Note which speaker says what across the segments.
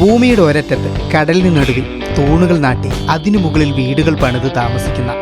Speaker 1: ഭൂമിയുടെ ഒരറ്റത്ത് കടലിന് നടുവിൽ തൂണുകൾ നാട്ടി അതിനു മുകളിൽ വീടുകൾ പണിത് താമസിക്കുന്ന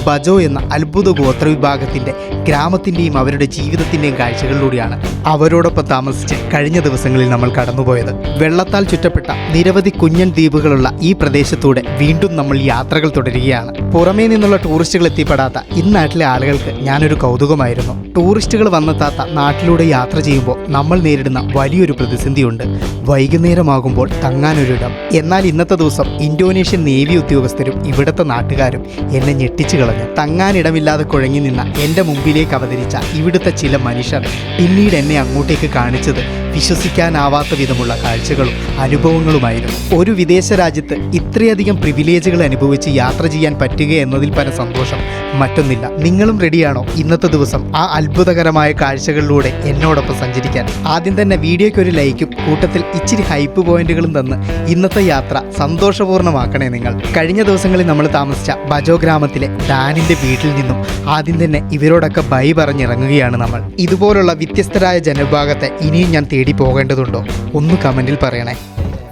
Speaker 1: ബജോ എന്ന അത്ഭുത ഗോത്രവിഭാഗത്തിൻ്റെ ഗ്രാമത്തിൻ്റെയും അവരുടെ ജീവിതത്തിൻ്റെയും കാഴ്ചകളിലൂടെയാണ് അവരോടൊപ്പം താമസിച്ച് കഴിഞ്ഞ ദിവസങ്ങളിൽ നമ്മൾ കടന്നുപോയത്. വെള്ളത്താൽ ചുറ്റപ്പെട്ട നിരവധി കുഞ്ഞൻ ദ്വീപുകളുള്ള ഈ പ്രദേശത്തൂടെ വീണ്ടും നമ്മൾ യാത്രകൾ തുടരുകയാണ്. പുറമേ നിന്നുള്ള ടൂറിസ്റ്റുകൾ എത്തിപ്പെടാത്ത ഇന്നാട്ടിലെ ആളുകൾക്ക് ഞാനൊരു കൗതുകമായിരുന്നു. ടൂറിസ്റ്റുകൾ വന്നെത്താത്ത നാട്ടിലൂടെ യാത്ര ചെയ്യുമ്പോൾ നമ്മൾ നേരിടുന്ന വലിയൊരു പ്രതിസന്ധിയുണ്ട്. വൈകുന്നേരമാകുമ്പോൾ തങ്ങാനൊരിടം. എന്നാൽ ഇന്നത്തെ ദിവസം ഇന്തോനേഷ്യൻ നേവി ഉദ്യോഗസ്ഥരും ഇവിടുത്തെ നാട്ടുകാരും എന്നെ ഞെട്ടിച്ചു കളഞ്ഞു. തങ്ങാനിടമില്ലാതെ കുഴങ്ങി നിന്ന എൻ്റെ മുമ്പിലേക്ക് അവതരിച്ച ഇവിടുത്തെ ചില മനുഷ്യർ പിന്നീട് എന്നെ അങ്ങോട്ടേക്ക് കാണിച്ചത് വിശ്വസിക്കാനാവാത്ത വിധമുള്ള കാഴ്ചകളും അനുഭവങ്ങളുമായിരുന്നു. ഒരു വിദേശ രാജ്യത്ത് ഇത്രയധികം പ്രിവിലേജുകൾ അനുഭവിച്ച് യാത്ര ചെയ്യാൻ പറ്റുക എന്നതിൽ പല സന്തോഷം മറ്റൊന്നില്ല. നിങ്ങളും റെഡിയാണോ ഇന്നത്തെ ദിവസം ആ അത്ഭുതകരമായ കാഴ്ചകളിലൂടെ എന്നോടൊപ്പം സഞ്ചരിക്കാൻ? ആദ്യം തന്നെ വീഡിയോയ്ക്ക് ഒരു ലൈക്കും കൂട്ടത്തിൽ ഇച്ചിരി ഹൈപ്പ് പോയിന്റുകളും തന്ന് ഇന്നത്തെ യാത്ര സന്തോഷപൂർണ്ണമാക്കണേ നിങ്ങൾ. കഴിഞ്ഞ ദിവസങ്ങളിൽ നമ്മൾ താമസിച്ച ബജോ ഗ്രാമത്തിലെ ഡാനിൻ്റെ വീട്ടിൽ നിന്നും ആദ്യം തന്നെ ഇവരോടൊക്കെ ബൈ പറഞ്ഞിറങ്ങുകയാണ് നമ്മൾ. ഇതുപോലുള്ള വ്യത്യസ്തരായ ജനവിഭാഗത്തെ ഇനിയും ഞാൻ തേടി പോകേണ്ടതുണ്ടോ? ഒന്ന് കമൻറ്റിൽ പറയണേ.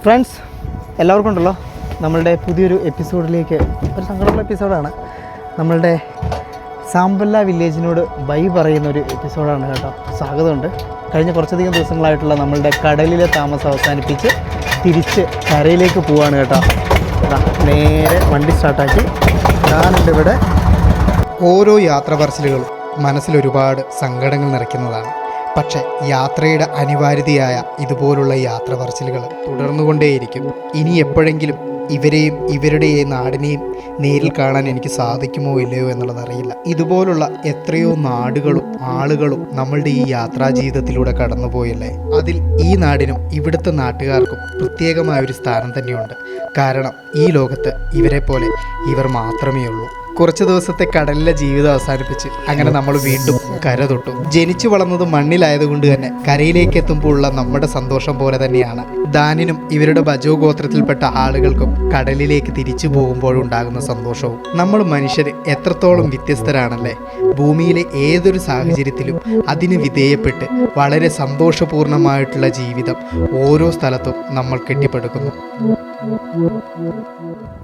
Speaker 1: ഫ്രണ്ട്സ്, എല്ലാവർക്കും ഉണ്ടല്ലോ നമ്മളുടെ പുതിയൊരു എപ്പിസോഡിലേക്ക്. ഒരു സങ്കടമുള്ള എപ്പിസോഡാണ്. നമ്മളുടെ സാമ്പല്ല വില്ലേജിനോട് ബൈ പറയുന്നൊരു എപ്പിസോഡാണ് കേട്ടോ. സ്വാഗതമുണ്ട്. കഴിഞ്ഞ കുറച്ചധികം ദിവസങ്ങളായിട്ടുള്ള നമ്മളുടെ കടലിലെ താമസം അവസാനിപ്പിച്ച് തിരിച്ച് കരയിലേക്ക് പോവാണ് കേട്ടോ. നേരെ വണ്ടി സ്റ്റാർട്ടാക്കി ഞാനുണ്ട് ഇവിടെ. ഓരോ യാത്ര പറച്ചിലുകളും മനസ്സിലൊരുപാട് സങ്കടങ്ങൾ നിറയ്ക്കുന്നതാണ്. പക്ഷേ യാത്രയുടെ അനിവാര്യതയായ ഇതുപോലുള്ള യാത്ര പറച്ചിലുകൾ തുടർന്നുകൊണ്ടേയിരിക്കും. ഇനി എപ്പോഴെങ്കിലും ഇവരെയും ഇവരുടെ ഈ നാടിനെയും നേരിൽ കാണാൻ എനിക്ക് സാധിക്കുമോ ഇല്ലയോ എന്നുള്ളതറിയില്ല. ഇതുപോലുള്ള എത്രയോ നാടുകളും ആളുകളും നമ്മളുടെ ഈ യാത്രാ ജീവിതത്തിലൂടെ കടന്നുപോയല്ലേ. അതിൽ ഈ നാടിനും ഇവിടുത്തെ നാട്ടുകാർക്കും പ്രത്യേകമായൊരു സ്ഥാനം തന്നെയുണ്ട്. കാരണം ഈ ലോകത്ത് ഇവരെ പോലെ ഇവർ മാത്രമേ ഉള്ളൂ. കുറച്ച് ദിവസത്തെ കടലിലെ ജീവിതം അവസാനിപ്പിച്ച് അങ്ങനെ നമ്മൾ വീണ്ടും കര തൊട്ടു. ജനിച്ചു വളർന്നത് മണ്ണിലായതുകൊണ്ട് തന്നെ കരയിലേക്ക് എത്തുമ്പോൾ ഉള്ള നമ്മുടെ സന്തോഷം പോലെ തന്നെയാണ് ദാനിനും ഇവരുടെ ബജോ ഗോത്രത്തിൽപ്പെട്ട ആളുകൾക്കും കടലിലേക്ക് തിരിച്ചു പോകുമ്പോഴുണ്ടാകുന്ന സന്തോഷവും. നമ്മൾ മനുഷ്യർ എത്രത്തോളം വ്യത്യസ്തരാണല്ലേ. ഭൂമിയിലെ ഏതൊരു സാഹചര്യത്തിലും അതിന് വിധേയപ്പെട്ട് വളരെ സന്തോഷപൂർണ്ണമായിട്ടുള്ള ജീവിതം ഓരോ സ്ഥലത്തും നമ്മൾ കെട്ടിപ്പടുക്കുന്നു.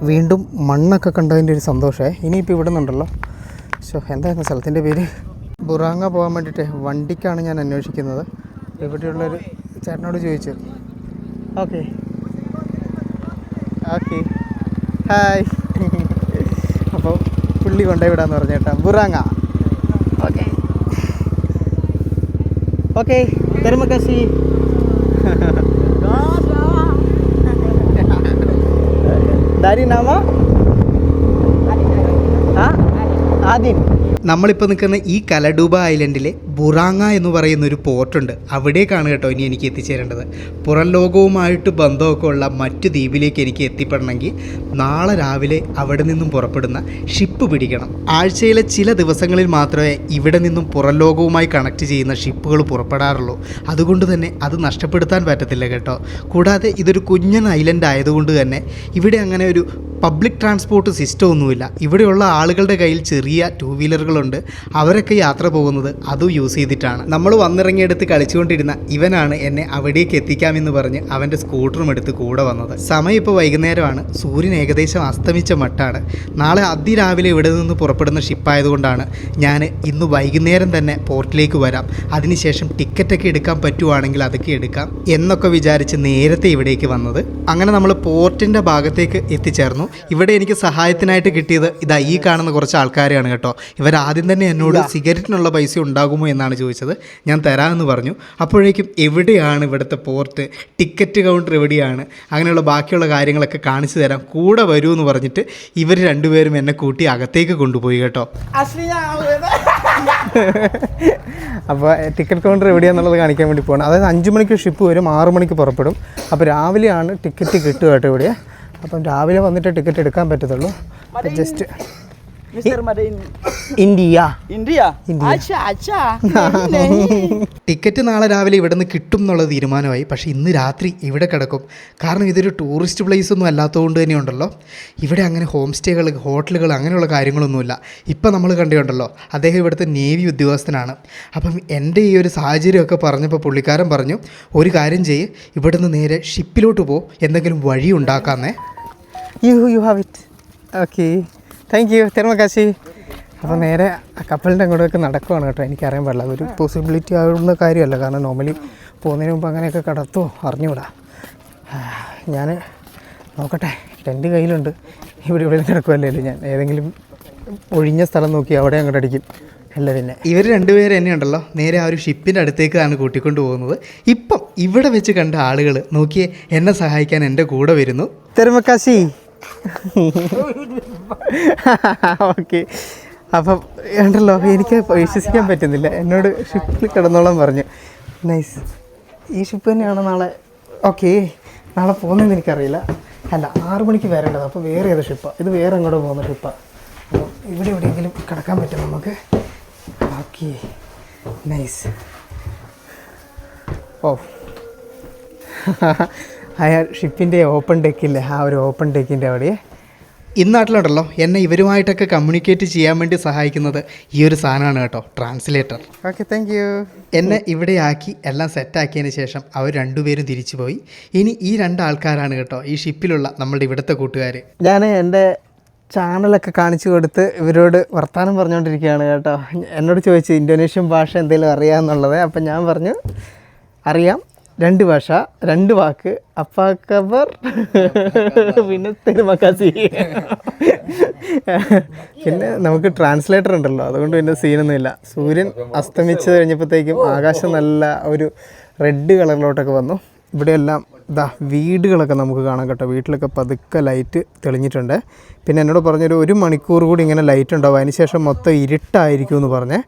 Speaker 1: വീണ്ടും മണ്ണൊക്കെ കണ്ടതിൻ്റെ ഒരു സന്തോഷമേ. ഇനിയിപ്പോൾ ഇവിടെ നിന്നുണ്ടല്ലോ. എന്തായിരുന്നു സ്ഥലത്തിൻ്റെ പേര്? ബുറാങ്ങ പോകാൻ വേണ്ടിയിട്ട് വണ്ടിക്കാണ് ഞാൻ അന്വേഷിക്കുന്നത്. ഇവിടെയുള്ളൊരു ചേട്ടനോട് ചോദിച്ചു. Okay okay hi. അപ്പോൾ പുള്ളി കൊണ്ടുപോയി വിടാന്ന് പറഞ്ഞു കേട്ടോ. ബുറാങ്ങ. Okay okay terima kasih. Dari nama? Adin. നമ്മളിപ്പോൾ നിൽക്കുന്ന ഈ കലഡൂബ ഐലൻഡിലെ ബുറാങ്ങ എന്ന് പറയുന്ന ഒരു പോർട്ടുണ്ട്. അവിടേക്കാണ് കേട്ടോ ഇനി എനിക്ക് എത്തിച്ചേരേണ്ടത്. പുറം ലോകവുമായിട്ട് ബന്ധമൊക്കെ ഉള്ള മറ്റു ദ്വീപിലേക്ക് എനിക്ക് എത്തിപ്പെടണമെങ്കിൽ നാളെ രാവിലെ അവിടെ നിന്നും പുറപ്പെടുന്ന ഷിപ്പ് പിടിക്കണം. ആഴ്ചയിലെ ചില ദിവസങ്ങളിൽ മാത്രമേ ഇവിടെ നിന്നും പുറം ലോകവുമായി കണക്ട് ചെയ്യുന്ന ഷിപ്പുകൾ പുറപ്പെടാറുള്ളൂ. അതുകൊണ്ട് തന്നെ അത് നഷ്ടപ്പെടുത്താൻ പറ്റത്തില്ല കേട്ടോ. കൂടാതെ ഇതൊരു കുഞ്ഞൻ ഐലൻഡ് ആയതുകൊണ്ട് തന്നെ ഇവിടെ അങ്ങനെ ഒരു പബ്ലിക് ട്രാൻസ്പോർട്ട് സിസ്റ്റം ഒന്നുമില്ല. ഇവിടെയുള്ള ആളുകളുടെ കയ്യിൽ ചെറിയ ടൂ വീലറുകളുണ്ട്. അവരൊക്കെ യാത്ര പോകുന്നത് അതും യൂസ് ചെയ്തിട്ടാണ്. നമ്മൾ വന്നിറങ്ങിയെടുത്ത് കളിച്ചുകൊണ്ടിരുന്ന ഇവനാണ് എന്നെ അവിടേക്ക് എത്തിക്കാമെന്ന് പറഞ്ഞ് അവൻ്റെ സ്കൂട്ടറും എടുത്ത് കൂടെ വന്നത്. സമയം ഇപ്പോൾ വൈകുന്നേരമാണ്. സൂര്യൻ ഏകദേശം അസ്തമിച്ച മട്ടാണ്. നാളെ അതിരാവിലെ ഇവിടെ നിന്ന് പുറപ്പെടുന്ന ഷിപ്പായതുകൊണ്ടാണ് ഞാൻ ഇന്ന് വൈകുന്നേരം തന്നെ പോർട്ടിലേക്ക് വരാം, അതിനുശേഷം ടിക്കറ്റൊക്കെ എടുക്കാൻ പറ്റുവാണെങ്കിൽ അതൊക്കെ എടുക്കാം എന്നൊക്കെ വിചാരിച്ച് നേരത്തെ ഇവിടേക്ക് വന്നത്. അങ്ങനെ നമ്മൾ പോർട്ടിൻ്റെ ഭാഗത്തേക്ക് എത്തിച്ചേർന്നു. ഇവിടെ എനിക്ക് സഹായത്തിനായിട്ട് കിട്ടിയത് ഇതാ ഈ കാണുന്ന കുറച്ച് ആൾക്കാരെയാണ് കേട്ടോ. ഇവരാദ്യം തന്നെ എന്നോട് സിഗരറ്റിനുള്ള പൈസ ഉണ്ടാകുമോ എന്നാണ് ചോദിച്ചത്. ഞാൻ തരാമെന്ന് പറഞ്ഞു. അപ്പോഴേക്കും എവിടെയാണ് ഇവിടുത്തെ പോർട്ട്, ടിക്കറ്റ് കൗണ്ടർ എവിടെയാണ്, അങ്ങനെയുള്ള ബാക്കിയുള്ള കാര്യങ്ങളൊക്കെ കാണിച്ചു തരാം, കൂടെ വരൂ എന്ന് പറഞ്ഞിട്ട് ഇവർ രണ്ടുപേരും എന്നെ കൂട്ടി അകത്തേക്ക് കൊണ്ടുപോയി കേട്ടോ. അപ്പോൾ ടിക്കറ്റ് കൗണ്ടർ എവിടെയാണെന്നുള്ളത് കാണിക്കാൻ വേണ്ടി പോകണം. അതായത് 5 മണിക്ക് ഷിപ്പ് വരും, 6 മണിക്ക് പുറപ്പെടും. അപ്പോൾ രാവിലെയാണ് ടിക്കറ്റ് കിട്ടുക കേട്ടോ ഇവിടെ. അപ്പം രാവിലെ വന്നിട്ട് ടിക്കറ്റ് എടുക്കാൻ പറ്റത്തുള്ളൂ. Just
Speaker 2: Mr. Made in
Speaker 1: India.
Speaker 2: India. Acha, acha.
Speaker 1: Ticket നാളെ രാവിലെ ഇവിടെ നിന്ന് കിട്ടും എന്നുള്ള തീരുമാനമായി. പക്ഷേ ഇന്ന് രാത്രി ഇവിടെ കിടക്കും. കാരണം ഇതൊരു ടൂറിസ്റ്റ് പ്ലേസ് ഒന്നും അല്ലാത്തതുകൊണ്ട് തന്നെ ഉണ്ടല്ലോ, ഇവിടെ അങ്ങനെ ഹോം സ്റ്റേകൾ, ഹോട്ടലുകൾ അങ്ങനെയുള്ള കാര്യങ്ങളൊന്നുമില്ല. ഇപ്പം നമ്മൾ കണ്ടിട്ടുണ്ടല്ലോ, അദ്ദേഹം ഇവിടുത്തെ നേവി ഉദ്യോഗസ്ഥനാണ്. അപ്പം എൻ്റെ ഈ ഒരു സാഹചര്യമൊക്കെ പറഞ്ഞപ്പോൾ പുള്ളിക്കാരൻ പറഞ്ഞു, ഒരു കാര്യം ചെയ്യ്, ഇവിടുന്ന് നേരെ ഷിപ്പിലോട്ട് പോ, എന്തെങ്കിലും വഴി ഉണ്ടാക്കാന്നേ. You have it. Okay, thank you, തെർമക്കാശി. അപ്പോൾ നേരെ കപ്പലിൻ്റെ അങ്ങോട്ടൊക്കെ നടക്കുവാണ് കേട്ടോ. എനിക്കറിയാൻ പാടില്ല, അതൊരു പോസിബിലിറ്റി ആവുന്ന കാര്യമല്ല. കാരണം നോർമലി പോകുന്നതിന് മുമ്പ് അങ്ങനെയൊക്കെ കടത്തുമോ അറിഞ്ഞുകൂടാ. ഞാൻ നോക്കട്ടെ, ടെൻറ്റ് കയ്യിലുണ്ട്. ഇവിടെ കിടക്കുമല്ലേ, ഞാൻ ഏതെങ്കിലും ഒഴിഞ്ഞ സ്ഥലം നോക്കി അവിടെ അങ്ങോട്ട് അടിക്കും. അല്ല പിന്നെ ഇവർ രണ്ടുപേരും എന്നെ ഉണ്ടല്ലോ നേരെ ആ ഒരു ഷിപ്പിൻ്റെ അടുത്തേക്കാണ് കൂട്ടിക്കൊണ്ട് പോകുന്നത്. ഇപ്പം ഇവിടെ വെച്ച് കണ്ട ആളുകൾ നോക്കിയേ, എന്നെ സഹായിക്കാൻ എൻ്റെ കൂടെ വരുന്നു. തെർമക്കാശി. ഓക്കെ, അപ്പം ഉണ്ടല്ലോ, എനിക്ക് വിശ്വസിക്കാൻ പറ്റുന്നില്ല. എന്നോട് ഷിപ്പിൽ കിടന്നോളം പറഞ്ഞു. നൈസ്. ഈ ഷിപ്പ് തന്നെയാണ് നാളെ. ഓക്കെ, നാളെ പോകുന്നതെന്ന് എനിക്കറിയില്ല. അല്ല, 6 മണിക്ക് വരേണ്ടത്. അപ്പോൾ വേറെ ഏത് ഷിപ്പാണ് ഇത്? വേറെ അങ്ങോട്ട് പോകുന്ന ഷിപ്പാണ്. അപ്പോൾ ഇവിടെ എവിടെയെങ്കിലും കിടക്കാൻ പറ്റും നമുക്ക്. Okay, nice. ഓ, ആ ഷിപ്പിൻ്റെ ഓപ്പൺ ഡെക്കില്ലേ, ആ ഒരു ഓപ്പൺ ഡെക്കിൻ്റെ അവിടെ ഇന്നാട്ടിലുണ്ടല്ലോ എന്നെ ഇവരുമായിട്ടൊക്കെ കമ്മ്യൂണിക്കേറ്റ് ചെയ്യാൻ വേണ്ടി സഹായിക്കുന്നത് ഈ ഒരു സാധനമാണ് കേട്ടോ, ട്രാൻസ്ലേറ്റർ. Okay, thank U. എന്നെ ഇവിടെ ആക്കി എല്ലാം സെറ്റാക്കിയതിന് ശേഷം അവർ രണ്ടുപേരും തിരിച്ചു പോയി. ഇനി ഈ 2 ആൾക്കാരാണ് കേട്ടോ ഈ ഷിപ്പിലുള്ള നമ്മളുടെ ഇവിടുത്തെ കൂട്ടുകാർ. ഞാൻ എൻ്റെ ചാനലൊക്കെ കാണിച്ചു കൊടുത്ത് ഇവരോട് വർത്തമാനം പറഞ്ഞുകൊണ്ടിരിക്കുകയാണ് കേട്ടോ. എന്നോട് ചോദിച്ചു ഇന്തോനേഷ്യൻ ഭാഷ എന്തെങ്കിലും അറിയാമെന്നുള്ളത്. അപ്പം ഞാൻ പറഞ്ഞു അറിയാം, 2 ഭാഷ, 2 വാക്ക്, അപ്പാക്കബർ പിന്നെ തെരുമക്കാസി. പിന്നെ നമുക്ക് ട്രാൻസ്ലേറ്റർ ഉണ്ടല്ലോ, അതുകൊണ്ട് പിന്നെ സീനൊന്നുമില്ല. സൂര്യൻ അസ്തമിച്ച് കഴിഞ്ഞപ്പോഴത്തേക്കും ആകാശം നല്ല ഒരു റെഡ് കളറിലോട്ടൊക്കെ വന്നു. ഇവിടെയെല്ലാം ഇതാ വീടുകളൊക്കെ നമുക്ക് കാണാം കേട്ടോ. വീട്ടിലൊക്കെ പതുക്കെ ലൈറ്റ് തെളിഞ്ഞിട്ടുണ്ട്. പിന്നെ എന്നോട് പറഞ്ഞൊരു 1 മണിക്കൂർ കൂടി ഇങ്ങനെ ലൈറ്റ് ഉണ്ടാവും, അതിനുശേഷം മൊത്തം ഇരുട്ടായിരിക്കും എന്ന് പറഞ്ഞേ.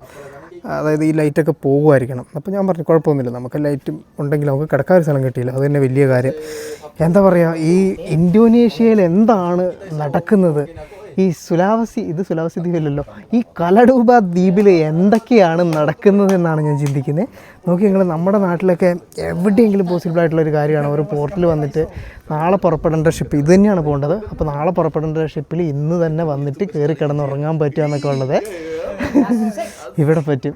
Speaker 1: അതായത് ഈ ലൈറ്റൊക്കെ പോകുമായിരിക്കണം. അപ്പോൾ ഞാൻ പറഞ്ഞു കുഴപ്പമൊന്നുമില്ല, നമുക്ക് ലൈറ്റ് ഉണ്ടെങ്കിൽ നമുക്ക് കിടക്കാൻ ഒരു സ്ഥലം കിട്ടിയില്ല, അത് തന്നെ വലിയ കാര്യം. എന്താ പറയുക, ഈ ഇന്തോനേഷ്യയിൽ എന്താണ് നടക്കുന്നത്? ഈ സുലാവസി ദ്വീപിലല്ലോ, ഈ കലഡൂബ ദ്വീപിൽ എന്തൊക്കെയാണ് നടക്കുന്നതെന്നാണ് ഞാൻ ചിന്തിക്കുന്നത്. നോക്കി നിങ്ങൾ, നമ്മുടെ നാട്ടിലൊക്കെ എവിടെയെങ്കിലും പോസിബിൾ ആയിട്ടുള്ളൊരു കാര്യമാണ്. ഒരു പോർട്ടിൽ വന്നിട്ട് നാളെ പുറപ്പെടേണ്ട ഷിപ്പ് ഇത് തന്നെയാണ് പോകേണ്ടത്. അപ്പോൾ നാളെ പുറപ്പെടേണ്ട ഷിപ്പിൽ ഇന്ന് തന്നെ വന്നിട്ട് കയറി കിടന്നുറങ്ങാൻ പറ്റുക എന്നൊക്കെ ഉള്ളത് ഇവിടെ പറ്റും.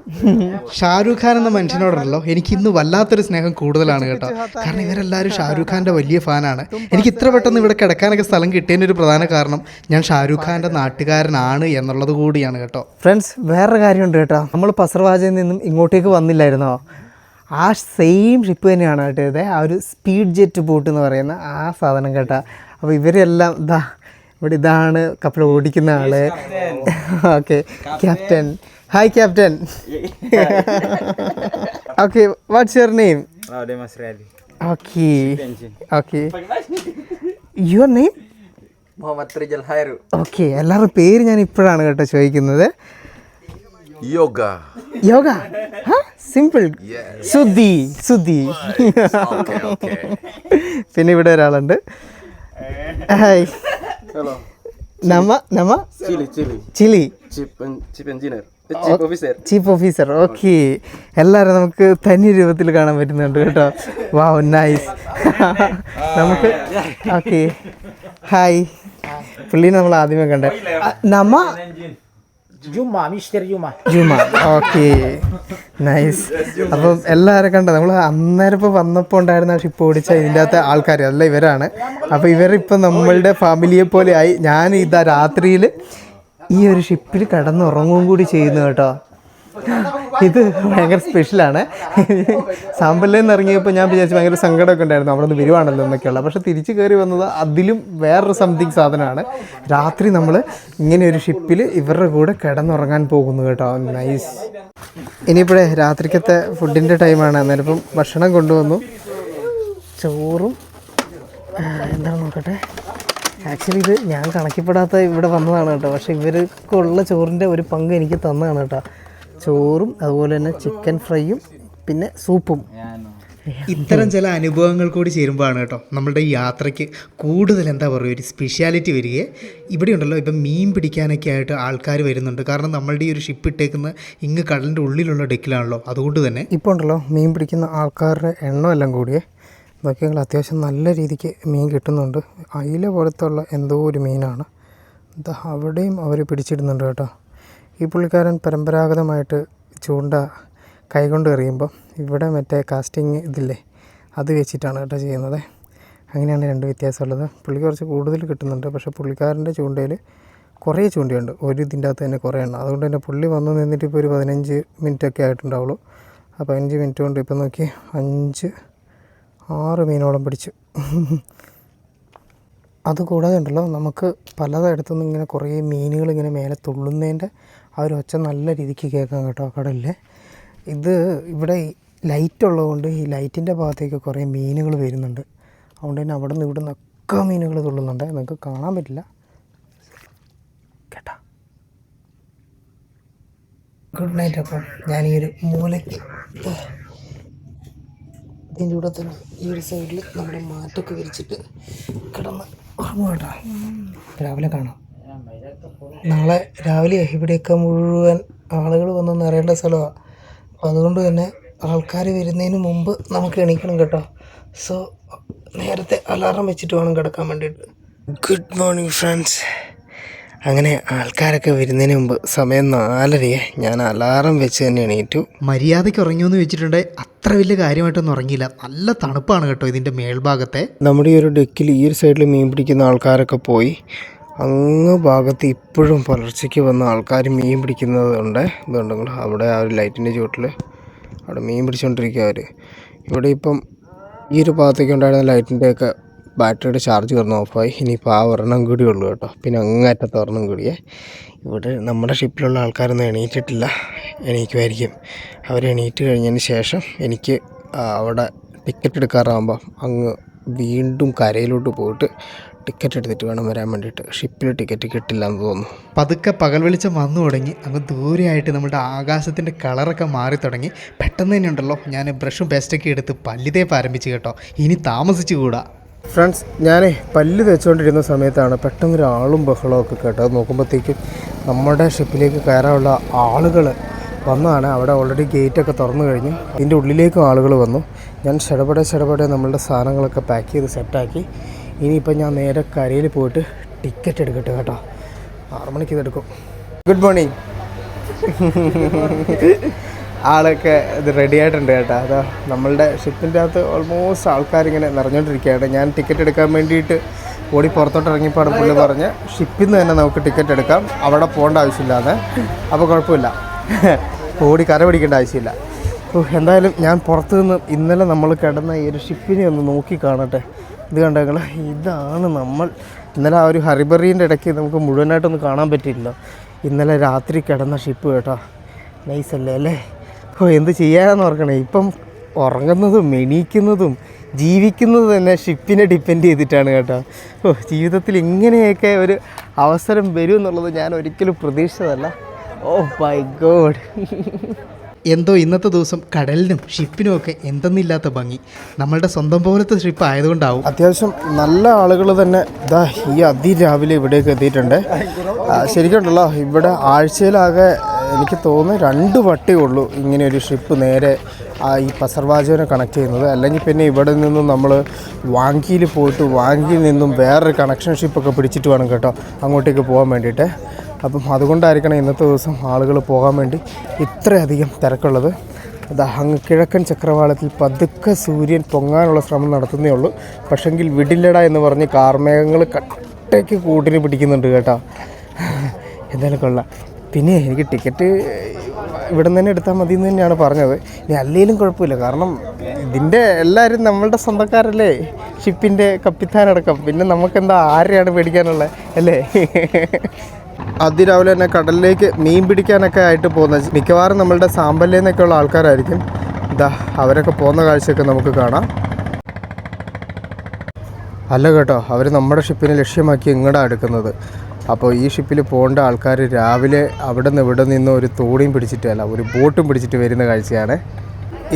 Speaker 1: ഷാരൂഖ് ഖാൻ എന്ന മനുഷ്യനോടുണ്ടല്ലോ എനിക്ക് ഇന്ന് വല്ലാത്തൊരു സ്നേഹം കൂടുതലാണ് കേട്ടോ. കാരണം ഇവരെല്ലാവരും ഷാരൂഖ് ഖാൻ്റെ വലിയ ഫാനാണ്. എനിക്ക് ഇത്ര പെട്ടെന്ന് ഇവിടെ കിടക്കാനൊക്കെ സ്ഥലം കിട്ടിയതിനൊരു പ്രധാന കാരണം ഞാൻ ഷാരൂഖ് ഖാൻ്റെ നാട്ടുകാരനാണ് എന്നുള്ളത് കൂടിയാണ് കേട്ടോ. ഫ്രണ്ട്സ്, വേറൊരു കാര്യമുണ്ട് കേട്ടോ. നമ്മൾ പസർവാജയിൽ നിന്നും ഇങ്ങോട്ടേക്ക് വന്നില്ലായിരുന്നോ, ആ സെയിം ഷിപ്പ് തന്നെയാണ് കേട്ടോ ഇത്. ആ ഒരു സ്പീഡ് ജെറ്റ് ബോട്ട് എന്ന് പറയുന്ന ആ സാധനം കേട്ടോ. അപ്പോൾ ഇവരെല്ലാം ഇവിടെ ഇതാണ് കപ്പൽ ഓടിക്കുന്ന ആള്. Okay, captain. Hi captain. Okay, what's your name? Okay, okay. Your name?
Speaker 2: Muhammad Rijal Hairu.
Speaker 1: Okay, എല്ലാവരുടെ പേര് ഞാൻ ഇപ്പോഴാണ് കേട്ടോ ചോദിക്കുന്നത്.
Speaker 3: യോഗ.
Speaker 1: യോഗ? സിമ്പിൾ. സുധി. പിന്നെ ഇവിടെ ഒരാളുണ്ട്. ഹായ്. ചിലി. Chief officer. ഓക്കെ, എല്ലാവരും നമുക്ക് തനി രൂപത്തിൽ കാണാൻ പറ്റുന്നുണ്ട് കേട്ടോ. Wow, nice. നമുക്ക് ഓക്കെ, ഹായ്. പുള്ളീനെ നമ്മൾ ആദ്യമേ കണ്ടേ. ജുമ. Okay, nice. അപ്പം എല്ലാവരും കണ്ടോ, നമ്മൾ അന്നേരം ഇപ്പോൾ വന്നപ്പോൾ ഉണ്ടായിരുന്ന ഷിപ്പ് ഓടിച്ച ഇതിൻ്റെ അകത്തെ ആൾക്കാർ അല്ല ഇവരാണ്. അപ്പോൾ ഇവരിപ്പം നമ്മളുടെ ഫാമിലിയെ പോലെ ആയി. ഞാൻ ഇതാ രാത്രിയിൽ ഈ ഒരു ഷിപ്പിൽ കിടന്നുറങ്ങുകയും കൂടി ചെയ്യുന്നു കേട്ടോ. ഇത് ഭയങ്കര സ്പെഷ്യലാണ്. സാമ്പലിൽ നിന്ന് ഇറങ്ങിയപ്പോൾ ഞാൻ വിചാരിച്ചു ഭയങ്കര സങ്കടമൊക്കെ ഉണ്ടായിരുന്നു, അവിടെ നിന്ന് വരുവാണല്ലോ എന്നൊക്കെയുള്ള. പക്ഷെ തിരിച്ച് കയറി വന്നത് അതിലും വേറൊരു സംതിങ് സാധനമാണ്. രാത്രി നമ്മൾ ഇങ്ങനെ ഒരു ഷിപ്പിൽ ഇവരുടെ കൂടെ കിടന്നുറങ്ങാൻ പോകുന്നു കേട്ടോ. നൈസ്. ഇനിയിപ്പോഴേ രാത്രിക്കത്തെ ഫുഡിൻ്റെ ടൈമാണ്. അന്നേരം ഇപ്പം ഭക്ഷണം കൊണ്ടുവന്നു. ചോറും എന്താണ് നോക്കട്ടെ. ആക്ച്വലി ഇത് ഞാൻ കണക്കിപ്പെടാത്ത ഇവിടെ വന്നതാണ് കേട്ടോ. പക്ഷേ ഇവർക്കുള്ള ചോറിൻ്റെ ഒരു പങ്ക് എനിക്ക് തന്നതാണ് കേട്ടോ. ചോറും അതുപോലെ തന്നെ ചിക്കൻ ഫ്രൈയും പിന്നെ സൂപ്പും ഇത്തരം ചില അനുഭവങ്ങൾ കൂടി ചേരുമ്പോഴാണ് കേട്ടോ നമ്മളുടെ ഈ യാത്രയ്ക്ക് കൂടുതൽ എന്താ പറയുക ഒരു സ്പെഷ്യാലിറ്റി വരികയെ. ഇവിടെ ഉണ്ടല്ലോ ഇപ്പം മീൻ പിടിക്കാനൊക്കെ ആയിട്ട് ആൾക്കാർ വരുന്നുണ്ട്. കാരണം നമ്മളുടെ ഈ ഒരു ഷിപ്പ് ഇട്ടേക്കുന്ന ഇങ്ങ് കടലിൻ്റെ ഉള്ളിലുള്ള ഡെക്കിലാണല്ലോ. അതുകൊണ്ട് തന്നെ
Speaker 4: ഇപ്പോൾ ഉണ്ടല്ലോ മീൻ പിടിക്കുന്ന ആൾക്കാരുടെ എണ്ണമെല്ലാം കൂടിയേ നോക്കിയെങ്കിൽ അത്യാവശ്യം നല്ല രീതിക്ക് മീൻ കിട്ടുന്നുണ്ട്. അയില പോലത്തുള്ള എന്തോ ഒരു മീനാണ്. എന്താ അവിടെയും അവർ പിടിച്ചിടുന്നുണ്ട് കേട്ടോ. ഈ പുള്ളിക്കാരൻ പരമ്പരാഗതമായിട്ട് ചൂണ്ട കൈകൊണ്ട് എറിയുമ്പോൾ ഇവിടെ മറ്റേ കാസ്റ്റിങ് ഇതില്ലേ അത് വെച്ചിട്ടാണ് കേട്ടോ ചെയ്യുന്നത്. അങ്ങനെയാണ് രണ്ട് വ്യത്യാസമുള്ളത്. പുള്ളി കുറച്ച് കൂടുതൽ കിട്ടുന്നുണ്ട്. പക്ഷേ പുള്ളിക്കാരൻ്റെ ചൂണ്ടയിൽ കുറേ ചൂണ്ടയുണ്ട്. ഒരു ഇതിൻ്റെ അകത്ത് തന്നെ കുറേ എണ്ണം. അതുകൊണ്ട് തന്നെ പുള്ളി വന്ന് നിന്നിട്ട് ഇപ്പോൾ ഒരു 15 മിനിറ്റൊക്കെ ആയിട്ടുണ്ടാവുള്ളൂ. ആ 15 മിനിറ്റ് കൊണ്ട് ഇപ്പോൾ നോക്കി 6 മീനോളം പിടിച്ചു. അതുകൂടാതെ ഉണ്ടല്ലോ നമുക്ക് പലയിടത്തുനിന്നും ഇങ്ങനെ കുറേ മീനുകൾ ഇങ്ങനെ മേലെ തുള്ളുന്നതിൻ്റെ ആ ഒരു ഒച്ച നല്ല രീതിക്ക് കേൾക്കാം കേട്ടോ കടലിൽ. ഇത് ഇവിടെ ലൈറ്റ് ഉള്ളതുകൊണ്ട് ഈ ലൈറ്റിൻ്റെ ഭാഗത്തേക്ക് കുറേ മീനുകൾ വരുന്നുണ്ട്. അതുകൊണ്ട് തന്നെ അവിടെ നിന്ന് ഇവിടെ നിന്നൊക്കെ മീനുകൾ തുള്ളുന്നുണ്ട്. നിങ്ങൾക്ക് കാണാൻ പറ്റില്ല കേട്ടോ. Good night. അപ്പം ഞാൻ ഈ ഒരു മൂലയ്ക്ക് ഇതിൻ്റെ കൂടെ തന്നെ ഈ ഒരു സൈഡിൽ നമ്മുടെ മാറ്റൊക്കെ വിരിച്ചിട്ട് കിടന്ന് ഉറങ്ങും കേട്ടോ. രാവിലെ കാണാം. നാളെ രാവിലെ ഇവിടെയൊക്കെ മുഴുവൻ ആളുകൾ വന്ന് നിറയേണ്ട സ്ഥലമാണ്. അപ്പോൾ അതുകൊണ്ട് തന്നെ ആൾക്കാർ വരുന്നതിന് മുമ്പ് നമുക്ക് എണീക്കണം കേട്ടോ. സോ നേരത്തെ അലാറം വെച്ചിട്ട് വേണം കിടക്കാൻ വേണ്ടിയിട്ട്. Good morning friends. അങ്ങനെ ആൾക്കാരൊക്കെ വരുന്നതിന് മുമ്പ് സമയം 4:30 ഞാൻ അലാറം വെച്ച് തന്നെ എണീറ്റു.
Speaker 1: മര്യാദയ്ക്ക് ഉറങ്ങിയെന്ന് വെച്ചിട്ടുണ്ടെങ്കിൽ അത്ര വലിയ കാര്യമായിട്ടൊന്നും ഉറങ്ങിയില്ല. നല്ല തണുപ്പാണ് കേട്ടോ ഇതിൻ്റെ മേൽഭാഗത്തെ.
Speaker 4: നമ്മുടെ ഈ ഒരു ഡെക്കിൽ ഈ ഒരു സൈഡിൽ മീൻ പിടിക്കുന്ന ആൾക്കാരൊക്കെ പോയി അങ്ങ് ഭാഗത്ത് ഇപ്പോഴും പുലർച്ചയ്ക്ക് വന്ന ആൾക്കാർ മീൻ പിടിക്കുന്നതുണ്ട്. ഇതുണ്ടെങ്കിൽ അവിടെ ആ ഒരു ലൈറ്റിൻ്റെ ചുവട്ടിൽ അവിടെ മീൻ പിടിച്ചുകൊണ്ടിരിക്കുക അവർ. ഇവിടെ ഇപ്പം ഈ ഒരു ഭാഗത്തേക്ക് ഉണ്ടായിരുന്ന ലൈറ്റിൻ്റെയൊക്കെ ബാറ്ററിയുടെ ചാർജ് കിടന്ന് ഓഫായി. ഇനിയിപ്പോൾ ആ ഒരെണ്ണം കൂടി ഉള്ളൂ കേട്ടോ. പിന്നെ അങ്ങേറ്റത്തെ ഒരെണ്ണം കൂടിയേ. ഇവിടെ നമ്മുടെ ഷിപ്പിലുള്ള ആൾക്കാരൊന്നും എണീറ്റിട്ടില്ല. എണീക്കുമായിരിക്കും. അവർ എണീറ്റ് കഴിഞ്ഞതിന് ശേഷം എനിക്ക് അവിടെ ടിക്കറ്റ് എടുക്കാറാകുമ്പോൾ അങ്ങ് വീണ്ടും കരയിലോട്ട് പോയിട്ട് ടിക്കറ്റ് എടുത്തിട്ട് വേണം വരാൻ വേണ്ടിയിട്ട്. ഷിപ്പിൽ ടിക്കറ്റ് കിട്ടില്ല എന്ന് തോന്നുന്നു.
Speaker 1: പതുക്കെ പകൽ വെളിച്ചം വന്നു തുടങ്ങി. അങ്ങ് ദൂരെയായിട്ട് നമ്മുടെ ആകാശത്തിൻ്റെ കളറൊക്കെ മാറി തുടങ്ങി. പെട്ടെന്ന് തന്നെ ഉണ്ടല്ലോ ഞാൻ ബ്രഷും പേസ്റ്റൊക്കെ എടുത്ത് പല്ല് തേപ്പ് ആരംഭിച്ചു കേട്ടോ. ഇനി താമസിച്ചു കൂടാ.
Speaker 4: ഫ്രണ്ട്സ്, ഞാൻ പല്ല് തേച്ചുകൊണ്ടിരുന്ന സമയത്താണ് പെട്ടെന്നൊരാളും ബഹളമൊക്കെ കേട്ടോ. നോക്കുമ്പോഴത്തേക്കും നമ്മുടെ ഷിപ്പിലേക്ക് കയറാനുള്ള ആളുകൾ വന്നതാണ്. അവിടെ ഓൾറെഡി ഗേറ്റൊക്കെ തുറന്നു കഴിഞ്ഞു. ഇതിൻ്റെ ഉള്ളിലേക്കും ആളുകൾ വന്നു. ഞാൻ ചടപടെ നമ്മളുടെ സാധനങ്ങളൊക്കെ പാക്ക് ചെയ്ത് സെറ്റാക്കി. ഇനിയിപ്പോൾ ഞാൻ നേരെ കരയിൽ പോയിട്ട് ടിക്കറ്റ് എടുക്കട്ടെ കേട്ടോ. 6 മണിക്ക് ഇതെടുക്കും. Good morning. ആളൊക്കെ ഇത് റെഡി ആയിട്ടുണ്ട് കേട്ടോ. അതാ നമ്മളുടെ ഷിപ്പിൻ്റെ അകത്ത് ഓൾമോസ്റ്റ് ആൾക്കാരിങ്ങനെ നിറഞ്ഞുകൊണ്ടിരിക്കുകയാണ്. ഞാൻ ടിക്കറ്റ് എടുക്കാൻ വേണ്ടിയിട്ട് ഓടി പുറത്തോട്ട് ഇറങ്ങിയപ്പോൾ പുള്ളി പറഞ്ഞ് ഷിപ്പിൽ നിന്ന് തന്നെ നമുക്ക് ടിക്കറ്റ് എടുക്കാം, അവിടെ പോകേണ്ട ആവശ്യമില്ലാതെ. അപ്പോൾ കുഴപ്പമില്ല, ഓടി കര പിടിക്കേണ്ട ആവശ്യമില്ല. എന്തായാലും ഞാൻ പുറത്തു നിന്ന് ഇന്നലെ നമ്മൾ കിടന്ന ഈ ഒരു ഷിപ്പിനെ ഒന്ന് നോക്കി കാണട്ടെ. ഇത് കണ്ടെങ്കിൽ ഇതാണ് നമ്മൾ ഇന്നലെ ആ ഒരു ഹറിബറീൻ്റെ ഇടയ്ക്ക് നമുക്ക് മുഴുവനായിട്ടൊന്നും കാണാൻ പറ്റില്ല. ഇന്നലെ രാത്രി കിടന്ന ഷിപ്പ് കേട്ടോ. നൈസല്ലേ അല്ലേ? എന്ത് ചെയ്യാനെന്ന് ഓർക്കണേ. ഇപ്പം ഉറങ്ങുന്നതും എണീക്കുന്നതും ജീവിക്കുന്നതും തന്നെ ഷിപ്പിനെ ഡിപ്പെൻഡ് ചെയ്തിട്ടാണ് കേട്ടോ. ജീവിതത്തിൽ ഇങ്ങനെയൊക്കെ ഒരു അവസരം വരും എന്നുള്ളത് ഞാൻ ഒരിക്കലും പ്രതീക്ഷിച്ചതല്ല. Oh my God.
Speaker 1: എന്തോ ഇന്നത്തെ ദിവസം കടലിനും ഷിപ്പിനും ഒക്കെ എന്തെന്നില്ലാത്ത ഭംഗി. നമ്മളുടെ സ്വന്തം പോലത്തെ ഷിപ്പ് ആയതുകൊണ്ടാവും.
Speaker 4: അത്യാവശ്യം നല്ല ആളുകൾ തന്നെ ഇതാ ഈ അതിരാവിലെ ഇവിടേക്ക് എത്തിയിട്ടുണ്ട്. ശരിക്കുണ്ടല്ലോ ഇവിടെ ആഴ്ചയിലാകെ എനിക്ക് തോന്നുന്നു 2 വട്ടേ ഉള്ളൂ ഇങ്ങനെ ഒരു ഷിപ്പ് നേരെ ഈ പസർവാജുവിനെ കണക്ട് ചെയ്യുന്നത്. അല്ലെങ്കിൽ പിന്നെ ഇവിടെ നിന്നും നമ്മൾ വാങ്കിയിൽ പോയിട്ട് വാങ്കിയിൽ നിന്നും വേറൊരു കണക്ഷൻ ഷിപ്പൊക്കെ പിടിച്ചിട്ട് വേണം കേട്ടോ അങ്ങോട്ടേക്ക് പോകാൻ വേണ്ടിയിട്ട്. അപ്പം അതുകൊണ്ടായിരിക്കണം ഇന്നത്തെ ദിവസം ആളുകൾ പോകാൻ വേണ്ടി ഇത്രയധികം തിരക്കുള്ളത്. അത് അങ്ങ് കിഴക്കൻ ചക്രവാളത്തിൽ പതുക്കെ സൂര്യൻ പൊങ്ങാനുള്ള ശ്രമം നടത്തുന്നേ ഉള്ളൂ. പക്ഷെങ്കിൽ വിടില്ലട എന്ന് പറഞ്ഞ് കാർമേഘങ്ങൾ കട്ടയ്ക്ക് കൂട്ടിന് പിടിക്കുന്നുണ്ട് കേട്ടോ. എന്തായാലും കൊള്ളാം. പിന്നെ എനിക്ക് ടിക്കറ്റ് ഇവിടെ നിന്ന് തന്നെ എടുത്താൽ മതി എന്ന് തന്നെയാണ് പറഞ്ഞത്. ഇനി അല്ലെങ്കിലും കുഴപ്പമില്ല, കാരണം ഇതിൻ്റെ എല്ലാവരും നമ്മളുടെ സ്വന്തക്കാരല്ലേ, ഷിപ്പിൻ്റെ കപ്പിത്താനടക്കം. പിന്നെ നമുക്കെന്താ ആരെയാണ് പേടിക്കാനുള്ളത് അല്ലേ? അതിരാവിലെ തന്നെ കടലിലേക്ക് മീൻ പിടിക്കാനൊക്കെ ആയിട്ട് പോകുന്നത് മിക്കവാറും നമ്മളുടെ സാമ്പല്യെന്നൊക്കെയുള്ള ആൾക്കാരായിരിക്കും. ഇതാ അവരൊക്കെ പോകുന്ന കാഴ്ചയൊക്കെ നമുക്ക് കാണാം. അല്ല കേട്ടോ, അവർ നമ്മുടെ ഷിപ്പിനെ ലക്ഷ്യമാക്കി ഇങ്ങോട്ടാണ് എടുക്കുന്നത്. അപ്പോൾ ഈ ഷിപ്പിൽ പോകേണ്ട ആൾക്കാർ രാവിലെ അവിടെ നിന്ന് ഇവിടെ നിന്ന് ഒരു തോണിയും പിടിച്ചിട്ടല്ല, ഒരു ബോട്ടും പിടിച്ചിട്ട് വരുന്ന കാഴ്ചയാണ്.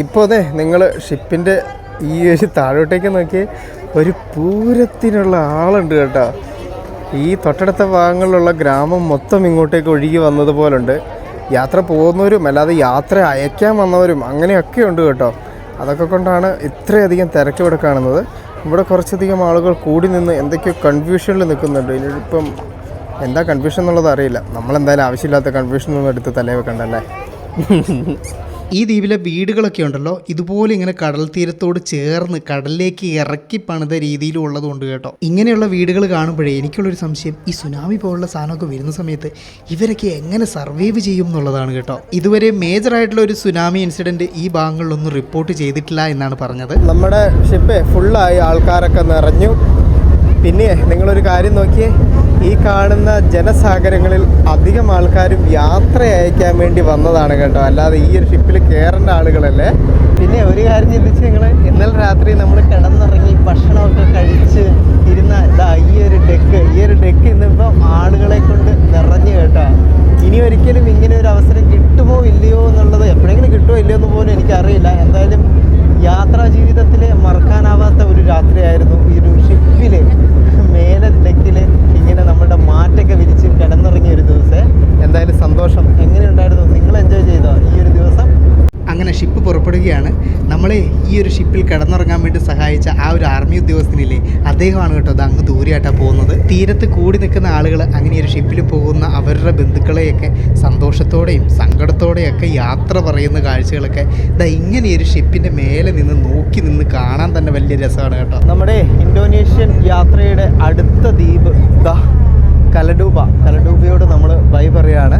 Speaker 4: ഇപ്പോൾ അതെ നിങ്ങൾ ഷിപ്പിൻ്റെ ഈ ഒരു താഴോട്ടേക്ക് നോക്കി ഒരു പൂരത്തിനുള്ള ആളുണ്ട് കേട്ടോ. ഈ തൊട്ടടുത്ത ഭാഗങ്ങളിലുള്ള ഗ്രാമം മൊത്തം ഇങ്ങോട്ടേക്ക് ഒഴുകി വന്നതുപോലുണ്ട്. യാത്ര പോകുന്നവരും അല്ലാതെ യാത്ര അയക്കാൻ വന്നവരും അങ്ങനെയൊക്കെ ഉണ്ട് കേട്ടോ. അതൊക്കെ കൊണ്ടാണ് ഇത്രയധികം തിരക്ക് ഇവിടെ കാണുന്നത്. ഇവിടെ കുറച്ചധികം ആളുകൾ കൂടി നിന്ന് എന്തൊക്കെയോ കൺഫ്യൂഷനിൽ നിൽക്കുന്നുണ്ട്. ഇനിയിപ്പം എന്താ കൺഫ്യൂഷൻ എന്നുള്ളത് അറിയില്ല. നമ്മളെന്തായാലും ആവശ്യമില്ലാത്ത കൺഫ്യൂഷനൊന്നും എടുത്ത് തലേ വെക്കണ്ടല്ലേ.
Speaker 1: ഈ ദ്വീപിലെ വീടുകളൊക്കെ ഉണ്ടല്ലോ, ഇതുപോലെ ഇങ്ങനെ കടൽ തീരത്തോട് ചേർന്ന് കടലിലേക്ക് ഇറക്കി പണിത രീതിയിലും ഉള്ളതുകൊണ്ട് കേട്ടോ. ഇങ്ങനെയുള്ള വീടുകൾ കാണുമ്പോഴേ എനിക്കുള്ളൊരു സംശയം, ഈ സുനാമി പോലുള്ള സാധനമൊക്കെ വരുന്ന സമയത്ത് ഇവരൊക്കെ എങ്ങനെ സർവൈവ് ചെയ്യും എന്നുള്ളതാണ് കേട്ടോ. ഇതുവരെ മേജറായിട്ടുള്ള ഒരു സുനാമി ഇൻസിഡൻറ്റ് ഈ ഭാഗങ്ങളിലൊന്നും റിപ്പോർട്ട് ചെയ്തിട്ടില്ല എന്നാണ് പറഞ്ഞത്.
Speaker 4: നമ്മുടെ ഷിപ്പ് ഫുള്ളായി, ആൾക്കാരൊക്കെ നിറഞ്ഞു. പിന്നെ നിങ്ങളൊരു കാര്യം നോക്കിയേ, ഈ കാണുന്ന ജനസാഗരങ്ങളിൽ അധികം ആൾക്കാരും യാത്ര അയക്കാൻ വേണ്ടി വന്നതാണ് കേട്ടോ, അല്ലാതെ ഈ ഒരു ഷിപ്പിൽ കയറേണ്ട ആളുകളല്ലേ. പിന്നെ ഒരു കാര്യം ചിന്തിച്ച് നിങ്ങൾ, ഇന്നലെ രാത്രി നമ്മൾ കിടന്നിറങ്ങി ഭക്ഷണമൊക്കെ കഴിച്ച് ഇരുന്ന ഈ ഒരു ഡെക്ക് ഇന്നിപ്പം ആളുകളെ കൊണ്ട് നിറഞ്ഞു കേട്ടോ. ഇനി ഒരിക്കലും ഇങ്ങനെ ഒരു അവസരം കിട്ടുമോ ഇല്ലയോ എന്നുള്ളത്, എപ്പോഴെങ്കിലും കിട്ടുമോ ഇല്ലയോ എന്ന് പോലും എനിക്കറിയില്ല. എന്തായാലും യാത്രാ ജീവിതത്തിൽ മറക്കാനാവാത്ത ഒരു രാത്രിയായിരുന്നു ഈ ഒരു ഷിപ്പിൽ മേലെ ഡെക്കിൽ ഇങ്ങനെ നമ്മുടെ മാറ്റൊക്കെ വിരിച്ച് കിടന്നിറങ്ങിയ ഒരു ദിവസം. എന്തായാലും സന്തോഷം. എങ്ങനെയുണ്ടായിരുന്നു? നിങ്ങൾ എൻജോയ് ചെയ്തോ ഈ ഒരു ദിവസം?
Speaker 1: അങ്ങനെ ഷിപ്പ് പുറപ്പെടുകയാണ്. നമ്മളെ ഈ ഒരു ഷിപ്പിൽ കിടന്നുറങ്ങാൻ വേണ്ടി സഹായിച്ച ആ ഒരു ആർമി ഉദ്യോഗസ്ഥനില്ലേ, അദ്ദേഹമാണ് കേട്ടോ അത് അങ്ങ് ദൂരെയായിട്ടാണ് പോകുന്നത്. തീരത്ത് കൂടി നിൽക്കുന്ന ആളുകൾ അങ്ങനെ ഒരു ഷിപ്പിൽ പോകുന്ന അവരുടെ ബന്ധുക്കളെയൊക്കെ സന്തോഷത്തോടെയും സങ്കടത്തോടെയൊക്കെ യാത്ര പറയുന്ന കാഴ്ചകളൊക്കെ ഇങ്ങനെ ഒരു ഷിപ്പിൻ്റെ മേലെ നിന്ന് നോക്കി നിന്ന് കാണാൻ തന്നെ വലിയ രസമാണ് കേട്ടോ.
Speaker 4: നമ്മുടെ ഇന്തോനേഷ്യൻ യാത്രയുടെ അടുത്ത ദ്വീപ് കലഡൂബയോട് നമ്മൾ ബൈ പറയുകയാണ്.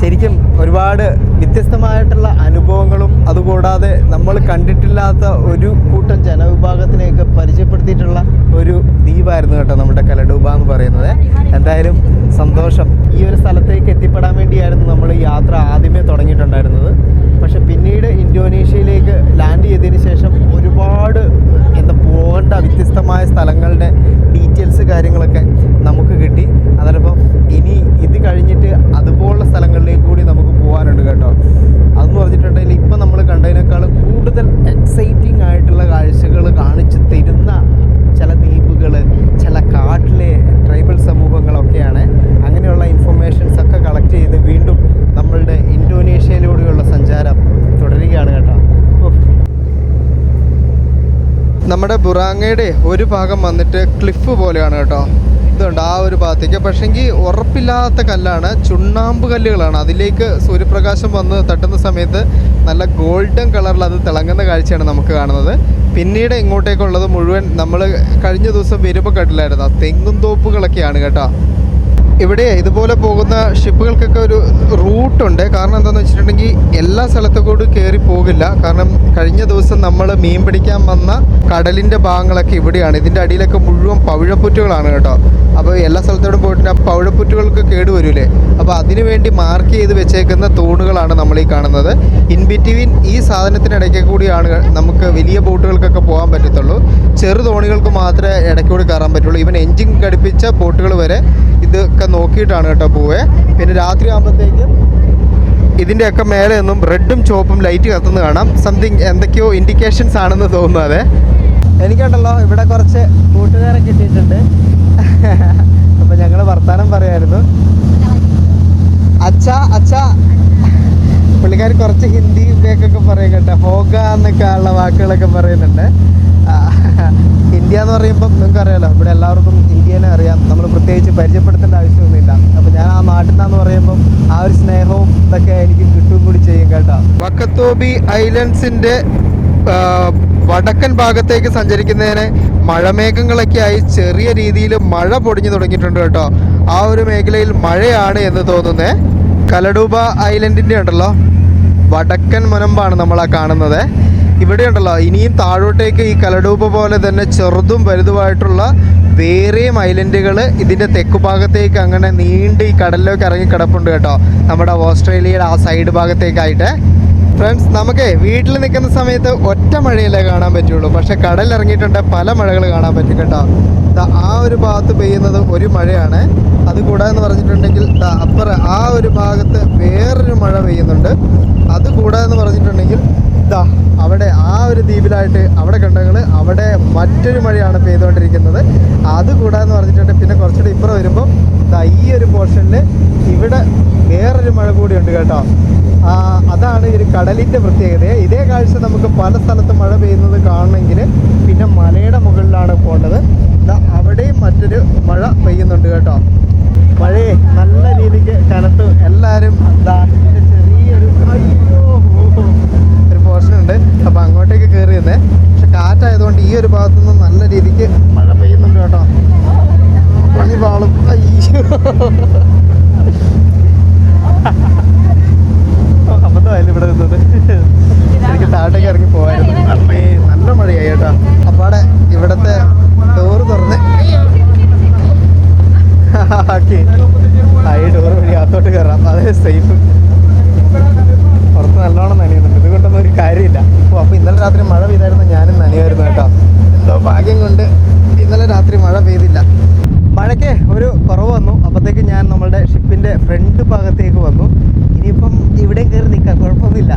Speaker 4: ശരിക്കും ഒരുപാട് വ്യത്യസ്തമായിട്ടുള്ള അനുഭവങ്ങളും അതുകൂടാതെ നമ്മൾ കണ്ടിട്ടില്ലാത്ത ഒരു കൂട്ടം ജനവിഭാഗത്തിനെയൊക്കെ പരിചയപ്പെടുത്തിയിട്ടുള്ള ഒരു ദ്വീപായിരുന്നു കേട്ടോ നമ്മുടെ കലഡൂബ എന്ന് പറയുന്നത്. എന്തായാലും സന്തോഷം. ഈ ഒരു സ്ഥലത്തേക്ക് എത്തിപ്പെടാൻ വേണ്ടിയായിരുന്നു നമ്മൾ യാത്ര ആദ്യമേ തുടങ്ങിയിട്ടുണ്ടായിരുന്നത്. പക്ഷെ പിന്നീട് ഇന്തോനേഷ്യയിലേക്ക് ലാൻഡ് ചെയ്തതിന് ശേഷം ഒരുപാട് പോകേണ്ട വ്യത്യസ്തമായ സ്ഥലങ്ങളുടെ ഡീറ്റെയിൽസ് കാര്യങ്ങളൊക്കെ നമുക്ക് കിട്ടി. അതോടൊപ്പം ഇനി ഇത് കഴിഞ്ഞിട്ട് അതുപോലുള്ള സ്ഥലങ്ങളിലേക്ക് കൂടി നമുക്ക് പോകാനുണ്ട് കേട്ടോ. അതെന്ന് പറഞ്ഞിട്ടുണ്ടെങ്കിൽ ഇപ്പം നമ്മൾ കണ്ടതിനേക്കാളും കൂടുതൽ എക്സൈറ്റിംഗ് ആയിട്ടുള്ള കാഴ്ചകൾ കാണിച്ചു തരുന്ന ചില ദ്വീപുകൾ, ചില കാട്ടിലെ ട്രൈബൽ സമൂഹങ്ങളൊക്കെയാണ്. അങ്ങനെയുള്ള ഇൻഫർമേഷൻസ് ഒക്കെ കളക്ട് ചെയ്ത് വീണ്ടും നമ്മളുടെ ഇന്തോനേഷ്യയിലൂടെയുള്ള സഞ്ചാരം തുടരുകയാണ് കേട്ടോ. നമ്മുടെ ബുറാങ്ങയുടെ ഒരു ഭാഗം വന്നിട്ട് ക്ലിഫ് പോലെയാണ് കേട്ടോ. ഇതുണ്ട് ആ ഒരു ഭാഗത്തേക്ക്, പക്ഷെങ്കിൽ ഉറപ്പില്ലാത്ത കല്ലാണ്, ചുണ്ണാമ്പ് കല്ലുകളാണ്. അതിലേക്ക് സൂര്യപ്രകാശം വന്ന് തട്ടുന്ന സമയത്ത് നല്ല ഗോൾഡൻ കളറിൽ അത് തിളങ്ങുന്ന കാഴ്ചയാണ് നമുക്ക് കാണുന്നത്. പിന്നീട് ഇങ്ങോട്ടേക്കുള്ളത് മുഴുവൻ നമ്മൾ കഴിഞ്ഞ ദിവസം വരുമ്പോൾ കണ്ടില്ലായിരുന്നു, തെങ്ങും തോപ്പുകളൊക്കെയാണ് കേട്ടോ. ഇവിടെ ഇതുപോലെ പോകുന്ന ഷിപ്പുകൾക്കൊക്കെ ഒരു റൂട്ടുണ്ട്. കാരണം എന്താണെന്ന് വെച്ചിട്ടുണ്ടെങ്കിൽ എല്ലാ സ്ഥലത്തേക്കൂടി കയറി പോകില്ല. കാരണം കഴിഞ്ഞ ദിവസം നമ്മൾ മീൻ പിടിക്കാൻ വന്ന കടലിൻ്റെ ഭാഗങ്ങളൊക്കെ ഇവിടെയാണ്. ഇതിൻ്റെ അടിയിലൊക്കെ മുഴുവൻ പവിഴപ്പുറ്റുകളാണ് കേട്ടോ. അപ്പോൾ എല്ലാ സ്ഥലത്തോടും പോയിട്ട് ആ പവിഴപ്പുറ്റുകൾക്ക് കേടുവരില്ലേ, അപ്പോൾ അതിനു വേണ്ടി മാർക്ക് ചെയ്ത് വെച്ചേക്കുന്ന തൂണുകളാണ് നമ്മൾ ഈ കാണുന്നത്. ഇൻ ബിറ്റ്വീൻ ഈ സാധനത്തിനിടയ്ക്ക് കൂടിയാണ് നമുക്ക് വലിയ ബോട്ടുകൾക്കൊക്കെ പോകാൻ പറ്റത്തുള്ളൂ. ചെറു തോണികൾക്ക് മാത്രമേ ഇടയ്ക്കൂടി കയറാൻ പറ്റുള്ളൂ. ഈവൻ എൻജിൻ ഘടിപ്പിച്ച ബോട്ടുകൾ വരെ ഇതൊക്കെ നോക്കിയിട്ടാണ് കേട്ടോ പോവേ. പിന്നെ രാത്രി ആകുമ്പോഴത്തേക്കും ഇതിൻ്റെയൊക്കെ മേലെ നിന്നും റെഡും ചുവപ്പും ലൈറ്റ് കത്തുന്നത് കാണാം. സംതിങ് എന്തൊക്കെയോ ഇൻഡിക്കേഷൻസ് ആണെന്ന് തോന്നുന്നത്. എനിക്കുണ്ടല്ലോ ഇവിടെ കുറച്ച് കൂട്ടുകാരെ കിട്ടിയിട്ടുണ്ട്. അപ്പം ഞങ്ങൾ വർത്താനം പറയായിരുന്നു. അച്ഛാ അച്ഛാ, പുള്ളിക്കാർ കുറച്ച് ഹിന്ദി ഇതൊക്കെ പറയും കേട്ടോ. ഹോഗ എന്നൊക്കെ ഉള്ള വാക്കുകളൊക്കെ പറയുന്നുണ്ട്. ഇന്ത്യ എന്ന് പറയുമ്പം നിങ്ങൾക്ക് അറിയാലോ, ഇവിടെ എല്ലാവർക്കും ഇന്ത്യനെ അറിയാം. നമ്മൾ പ്രത്യേകിച്ച് പരിചയപ്പെടുത്തേണ്ട ആവശ്യമൊന്നുമില്ല. അപ്പോൾ ഞാൻ ആ നാട്ടിൽ നിന്നാന്ന് പറയുമ്പം ആ ഒരു സ്നേഹവും ഇതൊക്കെ എനിക്ക് കിട്ടുകയും കൂടി ചെയ്യും കേട്ടോ. വക്കത്തോബി ഐലൻഡ്സിൻ്റെ വടക്കൻ ഭാഗത്തേക്ക് സഞ്ചരിക്കുന്നതിന് മഴമേഘങ്ങളൊക്കെ ആയി ചെറിയ രീതിയിൽ മഴ പൊടിഞ്ഞു തുടങ്ങിയിട്ടുണ്ട് കേട്ടോ. ആ ഒരു മേഖലയിൽ മഴയാണ് എന്ന് തോന്നുന്നത്. കലഡൂബ ഐലൻഡിൻ്റെ ഉണ്ടല്ലോ വടക്കൻ മുനമ്പാണ് നമ്മളാ കാണുന്നത്. ഇവിടെ ഉണ്ടല്ലോ ഇനിയും താഴോട്ടേക്ക് ഈ കലഡൂബ പോലെ തന്നെ ചെറുതും വലുതുമായിട്ടുള്ള വേറെയും ഐലൻഡുകൾ ഇതിൻ്റെ തെക്കു ഭാഗത്തേക്ക് അങ്ങനെ നീണ്ട് ഈ കടലിലേക്ക് ഇറങ്ങി കിടപ്പുണ്ട് കേട്ടോ, നമ്മുടെ ഓസ്ട്രേലിയയുടെ ആ സൈഡ് ഭാഗത്തേക്കായിട്ട്. ഫ്രണ്ട്സ്, നമുക്ക് വീട്ടിൽ നിൽക്കുന്ന സമയത്ത് ഒറ്റ മഴയല്ലേ കാണാൻ പറ്റുള്ളൂ. പക്ഷേ കടലിറങ്ങിയിട്ടുണ്ട് പല മഴകൾ കാണാൻ പറ്റും കേട്ടോ. ആ ഒരു ഭാഗത്ത് പെയ്യുന്നത് ഒരു മഴയാണ്. അതുകൂടാതെന്ന് പറഞ്ഞിട്ടുണ്ടെങ്കിൽ അപ്പുറം ആ ഒരു ഭാഗത്ത് വേറൊരു മഴ പെയ്യുന്നുണ്ട്. അതുകൂടാതെന്ന് പറഞ്ഞിട്ടുണ്ടെങ്കിൽ ഇതാ അവിടെ ആ ഒരു ദ്വീപിലായിട്ട് അവിടെ കണ്ടങ്ങൾ അവിടെ മറ്റൊരു മഴയാണ് പെയ്തുകൊണ്ടിരിക്കുന്നത്. അതുകൂടാന്ന് പറഞ്ഞിട്ടുണ്ട് പിന്നെ കുറച്ചുകൂടി ഇപ്പുറം വരുമ്പോൾ ഇതാ ഈ ഒരു പോർഷനിൽ ഇവിടെ വേറൊരു മഴ കൂടിയുണ്ട് കേട്ടോ. അതാണ് ഈ ഒരു കടലിൻ്റെ പ്രത്യേകത. ഇതേ കാഴ്ച നമുക്ക് പല സ്ഥലത്തും മഴ പെയ്യുന്നത് കാണണമെങ്കിൽ പിന്നെ മലയുടെ മുകളിലാണ് പോകേണ്ടത്. അവിടെയും മറ്റൊരു മഴ പെയ്യുന്നുണ്ട് കേട്ടോ. മഴയെ നല്ല രീതിക്ക് കനത്ത് എല്ലാവരും ചെറിയൊരു ഒരു പോർഷനുണ്ട്. അപ്പോൾ അങ്ങോട്ടേക്ക് കയറി നിന്നേ. പക്ഷെ കാറ്റായതുകൊണ്ട് ഈ ഒരു ഭാഗത്തുനിന്ന് നല്ല രീതിക്ക് മഴ പെയ്യുന്നുണ്ട് കേട്ടോ. പണി പാളും. അയ്യോ അബദ്ധമായാലും ഇവിടെ നിന്നത്. എനിക്ക് താഴേക്ക് ഇറങ്ങി പോകായിരുന്നു. നല്ല മഴയായി കേട്ടോ. അപ്പാടെ ഇവിടുത്തെ ഡോറ് തുറന്ന് ആക്കി ഈ ഡോറ് വഴി അകത്തോട്ട് കയറാം. അതേ സേഫ്. പുറത്ത് നല്ലോണം നനയുന്നുണ്ട്. ഇതുകൊണ്ടൊന്നും ഒരു കാര്യമില്ല. അപ്പോൾ ഇന്നലെ രാത്രി മഴ പെയ്തായിരുന്നു. ഞാനും നനയായിരുന്നു കേട്ടോ. എന്തോ ഭാഗ്യം കൊണ്ട് ഇന്നലെ രാത്രി മഴ പെയ്തില്ല. മഴയ്ക്ക് ഒരു കുറവ് വന്നു. അപ്പോഴത്തേക്ക് ഞാൻ നമ്മളുടെ ഷിപ്പിൻ്റെ ഫ്രണ്ട് ഭാഗത്തേക്ക് വന്നു. ഇനിയിപ്പം ഇവിടെയും കയറി നിൽക്കാം, കുഴപ്പമൊന്നുമില്ല.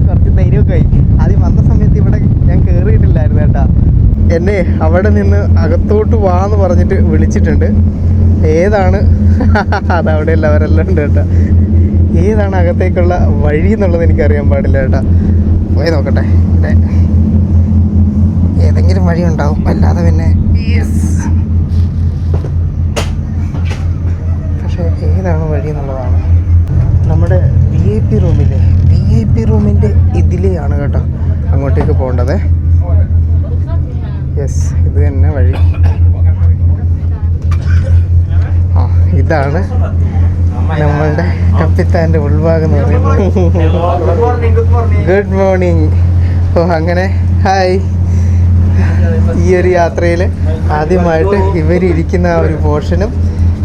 Speaker 4: കുറച്ച് ധൈര്യമൊക്കെ ആയി. ആദ്യം വന്ന സമയത്ത് ഇവിടെ ഞാൻ കയറിയിട്ടില്ലായിരുന്നു കേട്ടോ. എന്നെ അവിടെ നിന്ന് അകത്തോട്ട് വാന്ന് പറഞ്ഞിട്ട് വിളിച്ചിട്ടുണ്ട്. ഏതാണ് അതവിടെയല്ല, അവരെല്ലാം ഉണ്ട് കേട്ടോ. ഏതാണ് അകത്തേക്കുള്ള വഴി എന്നുള്ളത് എനിക്കറിയാൻ പാടില്ല കേട്ടോ. പോയി നോക്കട്ടെ. ഇവിടെ ഏതെങ്കിലും വഴി ഉണ്ടാവും, അല്ലാതെ പിന്നെ പക്ഷേ ഏതാണ് വഴി എന്നുള്ളതാണ്. നമ്മുടെ VIP റൂമില്ലേ, VIP റൂമിൻ്റെ ഇതിലെയാണ് കേട്ടോ അങ്ങോട്ടേക്ക് പോകേണ്ടത്. യെസ്, ഇത് തന്നെ വഴി. ഇതാണ് നമ്മളുടെ കപ്പിത്താൻ്റെ ഉൾഭാഗം എന്ന് പറയുന്നത്. Good morning. അങ്ങനെ ഹായ്. ഈ ഒരു യാത്രയിൽ ആദ്യമായിട്ട് ഇവരിയ്ക്കുന്ന ആ ഒരു പോർഷനും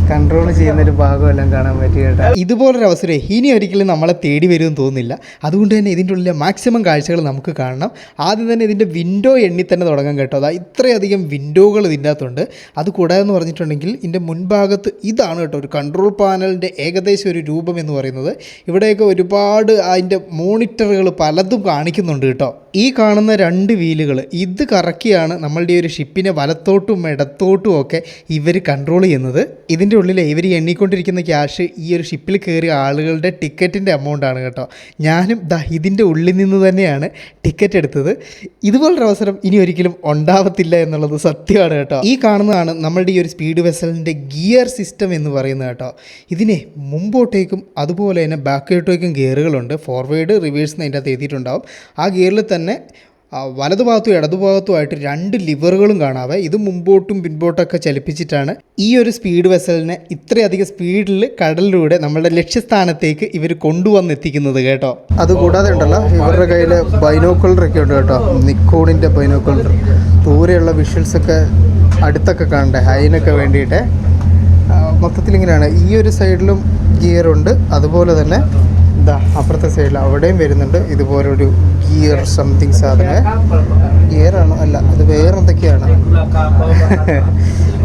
Speaker 4: കൺട്രോൾ ചെയ്യുന്നൊരു ഭാഗമെല്ലാം കാണാൻ പറ്റി കേട്ടോ.
Speaker 1: ഇതുപോലൊരു അവസരം ഇനി ഒരിക്കലും നമ്മളെ തേടി വരുമെന്ന് തോന്നുന്നില്ല. അതുകൊണ്ട് തന്നെ ഇതിൻ്റെ ഉള്ളിലെ മാക്സിമം കാഴ്ചകൾ നമുക്ക് കാണണം. ആദ്യം തന്നെ ഇതിൻ്റെ വിൻഡോ എണ്ണി തന്നെ തുടങ്ങാം കേട്ടോ. അതാ ഇത്രയധികം വിൻഡോകൾ ഇതിൻ്റെ അകത്തുണ്ട്. അത് കൂടാതെ എന്ന് പറഞ്ഞിട്ടുണ്ടെങ്കിൽ ഇതിൻ്റെ മുൻഭാഗത്ത് ഇതാണ് കേട്ടോ ഒരു കൺട്രോൾ പാനലിൻ്റെ ഏകദേശം ഒരു രൂപം എന്ന് പറയുന്നത്. ഇവിടെയൊക്കെ ഒരുപാട് അതിൻ്റെ മോണിറ്ററുകൾ പലതും കാണിക്കുന്നുണ്ട് കേട്ടോ. ഈ കാണുന്ന 2 വീലുകൾ ഇത് കറക്കിയാണ് നമ്മളുടെ ഒരു ഷിപ്പിനെ വലത്തോട്ടും ഇടത്തോട്ടും ഒക്കെ ഇവർ കൺട്രോൾ ചെയ്യുന്നത്. ഇതിൻ്റെ ഉള്ളിൽ ഇവർ എണ്ണിക്കൊണ്ടിരിക്കുന്ന ക്യാഷ് ഈ ഒരു ഷിപ്പിൽ കയറിയ ആളുകളുടെ ടിക്കറ്റിൻ്റെ എമൗണ്ടാണ് കേട്ടോ. ഞാനും ഇതിൻ്റെ ഉള്ളിൽ നിന്ന് തന്നെയാണ് ടിക്കറ്റ് എടുത്തത്. ഇതുപോലൊരു അവസരം ഇനി ഒരിക്കലും ഉണ്ടാവത്തില്ല എന്നുള്ളത് സത്യമാണ് കേട്ടോ. ഈ കാണുന്നതാണ് നമ്മളുടെ ഈ ഒരു സ്പീഡ് വെസലിൻ്റെ ഗിയർ സിസ്റ്റം എന്ന് പറയുന്നത് കേട്ടോ. ഇതിനെ മുമ്പോട്ടേക്കും അതുപോലെ തന്നെ ബാക്കോട്ടേക്കും ഗിയറുകളുണ്ട്. ഫോർവേഡ് റിവേഴ്സ് അതിൻ്റെ അകത്ത് എഴുതിയിട്ടുണ്ടാവും. ആ ഗിയറിൽ തന്നെ വലതുഭാഗത്തും ഇടതുഭാഗത്തുമായിട്ട് 2 ലിവറുകളും കാണാവേ. ഇത് മുമ്പോട്ടും പിൻപോട്ടൊക്കെ ചലിപ്പിച്ചിട്ടാണ് ഈ ഒരു സ്പീഡ് വെസലിനെ ഇത്രയധികം സ്പീഡിൽ കടലിലൂടെ നമ്മളുടെ ലക്ഷ്യസ്ഥാനത്തേക്ക് ഇവർ കൊണ്ടുവന്നെത്തിക്കുന്നത് കേട്ടോ.
Speaker 4: അതുകൂടാതെ ഉണ്ടല്ലോ ഇവരുടെ കയ്യിൽ ബൈനോക്കുലറൊക്കെ ഉണ്ട് കേട്ടോ. നിക്കോണിൻ്റെ ബൈനോക്കുലർ. ദൂരെയുള്ള വിഷ്വൽസൊക്കെ അടുത്തൊക്കെ കാണണ്ടേ, അതിനൊക്കെ വേണ്ടിയിട്ട്. മൊത്തത്തിൽ ഇങ്ങനെയാണ്. ഈ ഒരു സൈഡിലും ഗിയറുണ്ട്. അതുപോലെ തന്നെ അപ്പുറത്തെ സൈഡിൽ അവിടെയും വരുന്നുണ്ട് ഇതുപോലൊരു ഗിയർ സംതിങ് സാധനം. ഗിയറാണോ അല്ല, അത് വേറെ എന്തൊക്കെയാണ്.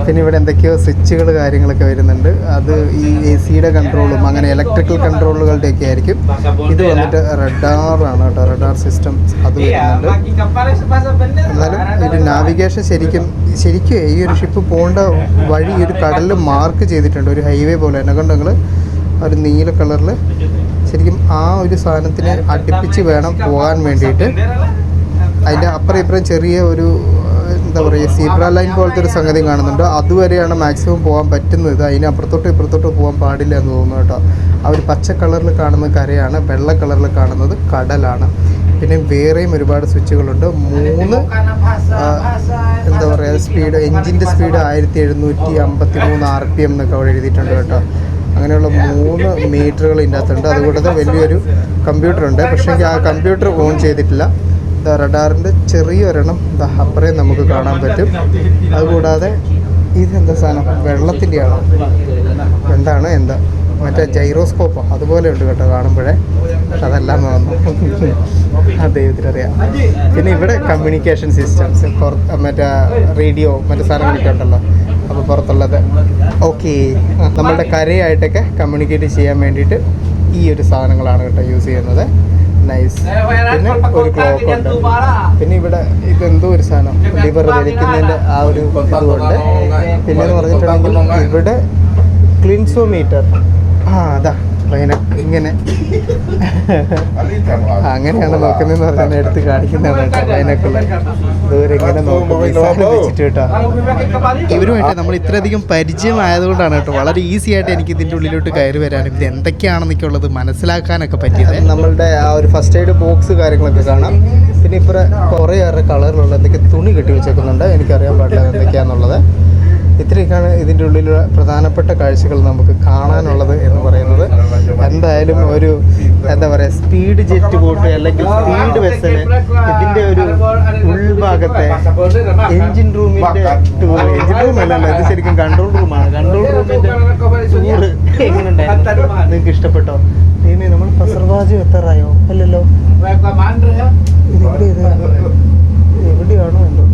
Speaker 4: പിന്നെ ഇവിടെ എന്തൊക്കെയോ സ്വിച്ചുകൾ കാര്യങ്ങളൊക്കെ വരുന്നുണ്ട്. അത് ഈ AC-യുടെ കൺട്രോളും അങ്ങനെ ഇലക്ട്രിക്കൽ കൺട്രോളുകളുടെയൊക്കെ ആയിരിക്കും. ഇത് വന്നിട്ട് റഡാറാണ് കേട്ടോ, റഡാർ സിസ്റ്റം അത് വരുന്നുണ്ട്. എന്നാലും ഒരു നാവിഗേഷൻ ശരിക്കും ഈ ഒരു ഷിപ്പ് പോകേണ്ട വഴി ഒരു കടലിൽ മാർക്ക് ചെയ്തിട്ടുണ്ട്. ഒരു ഹൈവേ പോലെ എന്നെ കൊണ്ട് നിങ്ങൾ ഒരു നീല കളറിൽ ശരിക്കും ആ ഒരു സാധനത്തിന് അടുപ്പിച്ച് വേണം പോകാൻ വേണ്ടിയിട്ട്. അതിൻ്റെ അപ്പുറം ഇപ്പുറം ചെറിയ ഒരു എന്താ പറയുക സീബ്ര ലൈൻ പോലത്തെ ഒരു സംഗതി കാണുന്നുണ്ട്. അതുവരെയാണ് മാക്സിമം പോകാൻ പറ്റുന്നത്. അതിന് അപ്പുറത്തോട്ട് ഇപ്പുറത്തോട്ട് പോകാൻ പാടില്ല എന്ന് തോന്നുന്നു കേട്ടോ. ആ ഒരു പച്ച കളറിൽ കാണുന്നത് കരയാണ്, വെള്ള കളറിൽ കാണുന്നത് കടലാണ്. പിന്നെ വേറെയും ഒരുപാട് സ്വിച്ചുകളുണ്ട്. 3 എന്താ പറയുക സ്പീഡ്, എൻജിൻ്റെ സ്പീഡ് 1753 RPM എന്നൊക്കെ അവിടെ എഴുതിയിട്ടുണ്ട് കേട്ടോ. അങ്ങനെയുള്ള 3 മീറ്ററുകൾ ഇതിൻ്റെ അകത്തുണ്ട്. അതുകൂടാതെ വലിയൊരു കമ്പ്യൂട്ടറുണ്ട്. പക്ഷേ ആ കമ്പ്യൂട്ടർ ഓൺ ചെയ്തിട്ടില്ല. റഡാറിൻ്റെ ചെറിയൊരെണ്ണം അപ്പുറം നമുക്ക് കാണാൻ പറ്റും. അതുകൂടാതെ ഇതെന്താ സാധനം, വെള്ളത്തിൻ്റെയാണോ എന്താണ് മറ്റേ ജൈറോസ്കോപ്പോ അതുപോലെ ഉണ്ട് കേട്ടോ കാണുമ്പോഴേ. പക്ഷെ അതെല്ലാം തോന്നുന്നു, ദൈവത്തിനറിയാം. പിന്നെ ഇവിടെ കമ്മ്യൂണിക്കേഷൻ സിസ്റ്റംസ്, മറ്റേ റേഡിയോ മറ്റേ സാധനങ്ങളൊക്കെ ഉണ്ടല്ലോ. അപ്പോൾ പുറത്തുള്ളത് ഓക്കെ നമ്മളുടെ കരയായിട്ടൊക്കെ കമ്മ്യൂണിക്കേറ്റ് ചെയ്യാൻ വേണ്ടിയിട്ട് ഈ ഒരു സാധനങ്ങളാണ് കേട്ടോ യൂസ് ചെയ്യുന്നത്. നൈസ്. പിന്നെ ഒരു ക്ലോക്ക് ഉണ്ട്. പിന്നെ ഇവിടെ ഇതെന്തോ ഒരു സാധനം ലിവർ വലിക്കുന്നതിൻ്റെ ആ ഒരു ഇതുകൊണ്ട്. പിന്നെ എന്ന് പറഞ്ഞിട്ടുണ്ടെങ്കിൽ ഇവിടെ ക്ലിൻസോമീറ്റർ. അതാ ഇങ്ങനെ അങ്ങനെയാണ് നോക്കുന്നതെന്ന് പറഞ്ഞാൽ എടുത്ത് കാണിക്കുന്നതാണ് കേട്ടോ. അതിനൊക്കെയുള്ള ദൂരെ ഇങ്ങനെ വെച്ചിട്ട് കേട്ടോ. ഇവരുമായിട്ട് നമ്മൾ ഇത്രയധികം പരിചയമായതുകൊണ്ടാണ് കേട്ടോ വളരെ ഈസി ആയിട്ട് എനിക്ക് ഇതിൻ്റെ ഉള്ളിലോട്ട് കയറി വരാനും ഇത് എന്തൊക്കെയാണെന്നൊക്കെ ഉള്ളത് മനസ്സിലാക്കാനൊക്കെ പറ്റിയത്. നമ്മളുടെ ആ ഒരു ഫസ്റ്റ് എയ്ഡ് ബോക്സ് കാര്യങ്ങളൊക്കെ കാണാം. പിന്നെ ഇപ്പോൾ കുറേയേറെ കളറിലുള്ള എന്തൊക്കെ തുണി കെട്ടി വെച്ചേക്കുന്നുണ്ട്. എനിക്കറിയാൻ പാടില്ല എന്തൊക്കെയാണെന്നുള്ളത്. ഇത്രയൊക്കെയാണ് ഇതിൻ്റെ ഉള്ളിലുള്ള പ്രധാനപ്പെട്ട കാഴ്ചകൾ നമുക്ക് കാണാനുള്ളത് എന്ന് പറയുന്നത്. എന്തായാലും ഒരു എന്താ പറയുക സ്പീഡ് ജെറ്റ് ബോട്ട് അല്ലെങ്കിൽ സ്പീഡ് വെസൽ ഇതിൻ്റെ ഒരു ഉൾഭാഗത്തെ എൻജിൻ റൂമിൻ്റെ ടൂർ, എൻജിൻ റൂം അല്ലല്ലോ ഇത് ശരിക്കും കൺട്രോൾ റൂമാണ്. കൺട്രോൾ റൂമിൻ്റെ ടൂർ എങ്ങനെയുണ്ടായിരുന്നു? നിങ്ങൾക്ക് ഇഷ്ടപ്പെട്ടോ? ഇനി നമ്മൾ പസർവാജ് എത്താറായോ? അല്ലല്ലോ, എവിടെയാണോ എന്തോ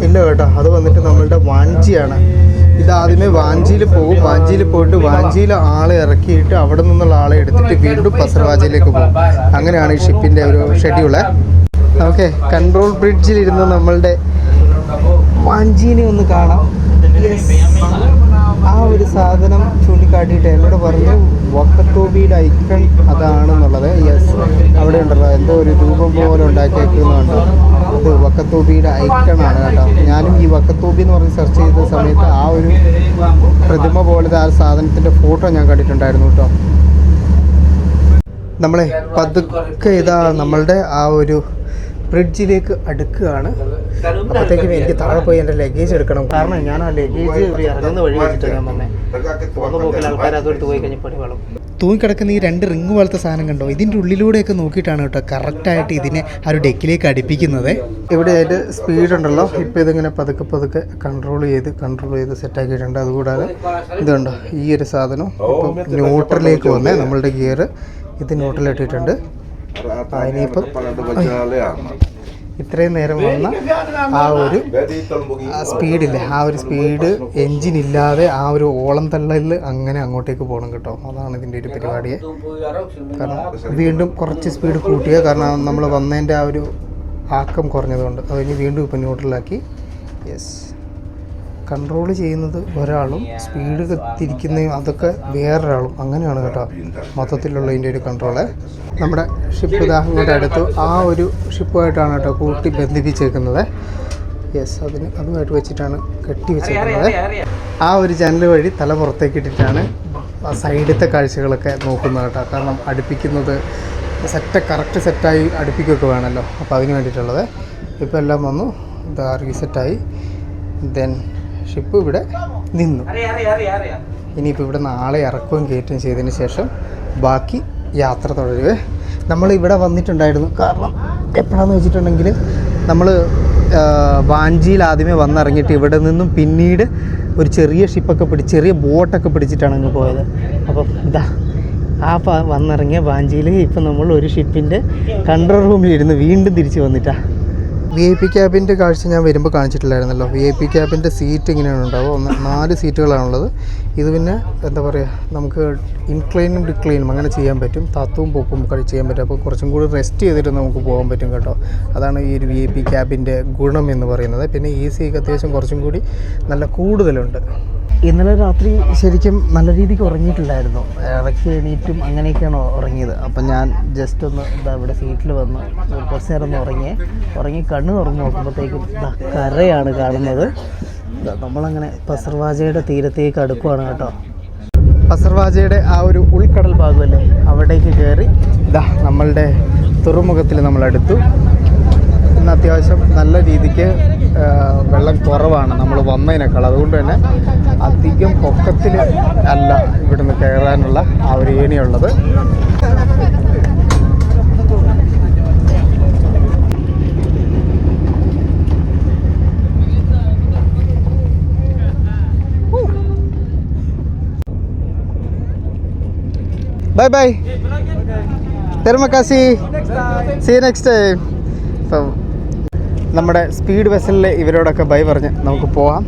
Speaker 4: ഇല്ല കേട്ടോ. അത് വന്നിട്ട് നമ്മളുടെ വാഞ്ചിയാണ്. ഇതാദ്യമേ വാഞ്ചിയിൽ പോകും. വാഞ്ചിയിൽ പോയിട്ട് വാഞ്ചിയിൽ ആളെ ഇറക്കിയിട്ട് അവിടെ നിന്നുള്ള ആളെ എടുത്തിട്ട് വീണ്ടും പസർവാജയിലേക്ക് പോകും. അങ്ങനെയാണ് ഈ ഷിപ്പിൻ്റെ ഒരു ഷെഡ്യൂള്. ഓക്കെ, കൺട്രോൾ ബ്രിഡ്ജിലിരുന്ന് നമ്മളുടെ വാഞ്ചീനെ ഒന്ന് കാണാം. ആ ഒരു സാധനം ചൂണ്ടിക്കാട്ടിയിട്ട് എന്നോട് പറഞ്ഞു വക്കത്തോബിയുടെ ഐക്കൺ അതാണെന്നുള്ളത്. യെസ്, അവിടെ ഉണ്ടല്ലോ എന്തോ ഒരു രൂപം പോലെ ഉണ്ടാക്കിയേക്കുന്നുണ്ട്. അത് വക്കത്തോബിയുടെ ഐക്കണാണ് കേട്ടോ. ഞാനും ഈ വക്കത്തോബി എന്ന് പറഞ്ഞ് സെർച്ച് ചെയ്ത സമയത്ത് ആ ഒരു പ്രതിമ പോലത്തെ ആ സാധനത്തിൻ്റെ ഫോട്ടോ ഞാൻ കണ്ടിട്ടുണ്ടായിരുന്നു കേട്ടോ. നമ്മളെ പതുക്കെ ഇതാ നമ്മളുടെ ആ ഒരു ബ്രിഡ്ജിലേക്ക് അടുക്കുകയാണ്. അപ്പോഴത്തേക്കും എനിക്ക് താഴെ പോയി എൻ്റെ ലഗേജ് എടുക്കണം. കാരണം ഞാൻ ആ ലഗേജ് ഇറങ്ങുന്ന വഴി വെച്ചിട്ട് ഞാൻ തന്നെ പോക്കിൽ ആൾക്കാർ അതെടുത്ത് പോയി കഴിഞ്ഞപ്പോൾ വെള്ളം തൂങ്ങിക്കിടക്കുന്ന ഈ 2 റിങ് പോലത്തെ സാധനം കണ്ടോ? ഇതിൻ്റെ ഉള്ളിലൂടെയൊക്കെ നോക്കിയിട്ടാണ് കേട്ടോ കറക്റ്റായിട്ട് ഇതിനെ ആ ഒരു ഡെക്കിലേക്ക് അടുപ്പിക്കുന്നത്. ഇവിടെ അതിൻ്റെ സ്പീഡ് ഉണ്ടല്ലോ. ഇപ്പോൾ ഇതിങ്ങനെ പതുക്കെ പതുക്കെ കൺട്രോൾ ചെയ്ത് സെറ്റാക്കിയിട്ടുണ്ട്. അതുകൂടാതെ ഇതുണ്ടോ ഈ ഒരു സാധനം ഇപ്പം ന്യൂട്രലിലേക്ക് വന്നേ നമ്മളുടെ ഗിയർ ഇത് ന്യൂട്രലിട്ടിട്ടുണ്ട്. അതിനിപ്പം ഇത്രയും നേരം വന്ന ആ ഒരു സ്പീഡില്ലേ, ആ ഒരു സ്പീഡ് എൻജിനില്ലാതെ ആ ഒരു ഓളം തള്ളലിൽ അങ്ങനെ അങ്ങോട്ടേക്ക് പോകണം കേട്ടോ. അതാണ് ഇതിൻ്റെ ഒരു പരിപാടിയെ. കാരണം വീണ്ടും കുറച്ച് സ്പീഡ് കൂട്ടിയ കാരണം നമ്മൾ വന്നതിൻ്റെ ആ ഒരു ആക്കം കുറഞ്ഞതുകൊണ്ട് അത് കഴിഞ്ഞ് വീണ്ടും ഇപ്പം ന്യൂട്രലാക്കി. യെസ്, കൺട്രോൾ ചെയ്യുന്നത് ഒരാളും സ്പീഡ് തിരിക്കുന്ന അതൊക്കെ വേറൊരാളും, അങ്ങനെയാണ് കേട്ടോ മൊത്തത്തിലുള്ള ഇതിൻ്റെ ഒരു കൺട്രോള്. നമ്മുടെ ഷിപ്പ് ഇതാ ഇങ്ങോട്ട് അടുത്ത് ആ ഒരു ഷിപ്പുമായിട്ടാണ് കേട്ടോ കൂട്ടി ബന്ധിപ്പിച്ചേക്കുന്നത്. യെസ്, അതുമായിട്ട് വെച്ചിട്ടാണ് കെട്ടി വെച്ചേക്കുന്നത്. ആ ഒരു ജനൽ വഴി തല പുറത്തേക്ക് ഇട്ടിട്ടാണ് ആ സൈഡിലത്തെ കാഴ്ചകളൊക്കെ നോക്കുന്നത് കേട്ടോ. കാരണം അടുപ്പിക്കുന്നത് കറക്റ്റ് സെറ്റായി അടുപ്പിക്കുകയൊക്കെ വേണമല്ലോ. അപ്പോൾ അതിന് വേണ്ടിയിട്ടുള്ളത്. ഇപ്പോൾ എല്ലാം വന്നു, ഇതാ റീസെറ്റായി. ദെൻ ഷിപ്പ് ഇവിടെ നിന്നു. ഇനിയിപ്പോൾ ഇവിടെ നാളെ ഇറക്കുകയും കയറ്റുകയും ചെയ്തതിന് ശേഷം ബാക്കി യാത്ര തുടരുവേ. നമ്മളിവിടെ വന്നിട്ടുണ്ടായിരുന്നു. കാരണം എപ്പോഴാണെന്ന് വെച്ചിട്ടുണ്ടെങ്കിൽ നമ്മൾ വാഞ്ചിയിൽ ആദ്യമേ വന്നിറങ്ങിയിട്ട് ഇവിടെ നിന്നും പിന്നീട് ഒരു ചെറിയ ഷിപ്പൊക്കെ ചെറിയ ബോട്ടൊക്കെ പിടിച്ചിട്ടാണ് അങ്ങ് പോയത്. അപ്പം ഇതാ ആ വന്നിറങ്ങിയ വാഞ്ചിയിൽ ഇപ്പം നമ്മൾ ഒരു ഷിപ്പിൻ്റെ കൺട്രോൾ റൂമിലിരുന്ന് വീണ്ടും തിരിച്ച് വന്നിട്ടാണ്. VIP ക്യാബിൻ്റെ കാഴ്ച ഞാൻ വരുമ്പോൾ കാണിച്ചിട്ടില്ലായിരുന്നല്ലോ. VIP ക്യാബിൻ്റെ സീറ്റ് ഇങ്ങനെയാണ് ഉണ്ടാവുക. 4 സീറ്റുകളാണുള്ളത്. ഇത് പിന്നെ എന്താ പറയുക, നമുക്ക് ഇൻക്ലൈനും ഡിക്ലൈനും അങ്ങനെ ചെയ്യാൻ പറ്റും. താത്തവും പൊക്കും ചെയ്യാൻ പറ്റും. അപ്പോൾ കുറച്ചും കൂടി റെസ്റ്റ് ചെയ്തിട്ട് നമുക്ക് പോകാൻ പറ്റും കേട്ടോ. അതാണ് ഈ ഒരു VIP ക്യാബിൻ്റെ ഗുണം എന്ന് പറയുന്നത്. പിന്നെ AC ഒക്കെ അത്യാവശ്യം കുറച്ചും കൂടി നല്ല കൂടുതലുണ്ട്. ഇന്നലെ രാത്രി ശരിക്കും നല്ല രീതിക്ക് ഉറങ്ങിയിട്ടില്ലായിരുന്നു. ഇറക്കി എണീറ്റും അങ്ങനെയൊക്കെയാണ് ഉറങ്ങിയത്. അപ്പം ഞാൻ ജസ്റ്റ് ഒന്ന് ഇവിടെ സീറ്റിൽ വന്ന് കുറച്ച് നേരം ഒന്ന് ഉറങ്ങി കണ്ണ് തുറന്ന് നോക്കുമ്പോഴത്തേക്കും കരയാണ് കാണുന്നത്. നമ്മളങ്ങനെ പസർവാജയുടെ തീരത്തേക്ക് അടുക്കുവാണ് കേട്ടോ. പസർവാജയുടെ ആ ഒരു ഉൾക്കടൽ ഭാഗമല്ലേ, അവിടേക്ക് കയറി നമ്മളുടെ തുറമുഖത്തിൽ നമ്മളടുത്തു. ഇന്ന് അത്യാവശ്യം നല്ല രീതിക്ക് വെള്ളം കുറവാണ് നമ്മൾ വന്നതിനേക്കാൾ. അതുകൊണ്ട് തന്നെ അധികം പൊക്കത്തിൽ അല്ല ഇവിടുന്ന് കയറാനുള്ള ആ ഒരു ഏണിയുള്ളത്. Bye bye, terima kasih, see you next time. അപ്പം നമ്മുടെ സ്പീഡ് വെസലിൽ ഇവരോടൊക്കെ ബൈ പറഞ്ഞ് നമുക്ക് പോകാം.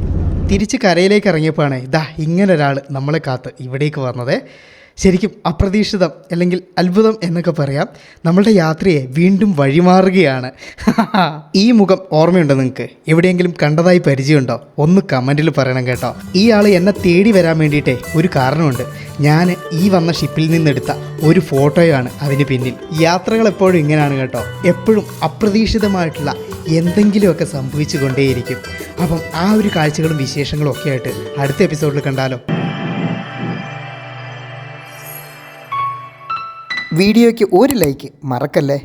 Speaker 4: തിരിച്ച് കരയിലേക്ക് ഇറങ്ങിയപ്പോഴാണ് ഇങ്ങനെ ഒരാൾ നമ്മളെ കാത്ത് ഇവിടേക്ക് വന്നത്.
Speaker 1: ശരിക്കും അപ്രതീക്ഷിതം അല്ലെങ്കിൽ അത്ഭുതം എന്നൊക്കെ പറയാം. നമ്മളുടെ യാത്രയെ വീണ്ടും വഴിമാറുകയാണ്. ഈ മുഖം ഓർമ്മയുണ്ടോ നിങ്ങൾക്ക്? എവിടെയെങ്കിലും കണ്ടതായി പരിചയമുണ്ടോ? ഒന്ന് കമൻറ്റിൽ പറയണം കേട്ടോ. ഈ ആൾ എന്നെ തേടി വരാൻ വേണ്ടിയിട്ടേ ഒരു കാരണമുണ്ട്. ഞാൻ ഈ വന്ന ഷിപ്പിൽ നിന്നെടുത്ത ഒരു ഫോട്ടോയാണ് അതിന് പിന്നിൽ. യാത്രകൾ എപ്പോഴും ഇങ്ങനെയാണ് കേട്ടോ. എപ്പോഴും അപ്രതീക്ഷിതമായിട്ടുള്ള എന്തെങ്കിലുമൊക്കെ സംഭവിച്ചു കൊണ്ടേയിരിക്കും. അപ്പം ആ ഒരു കാഴ്ചകളും വിശേഷങ്ങളും ഒക്കെ ആയിട്ട് അടുത്ത എപ്പിസോഡിൽ കണ്ടാലോ. വീഡിയോയ്ക്ക് ഒരു ലൈക്ക് മറക്കല്ലേ.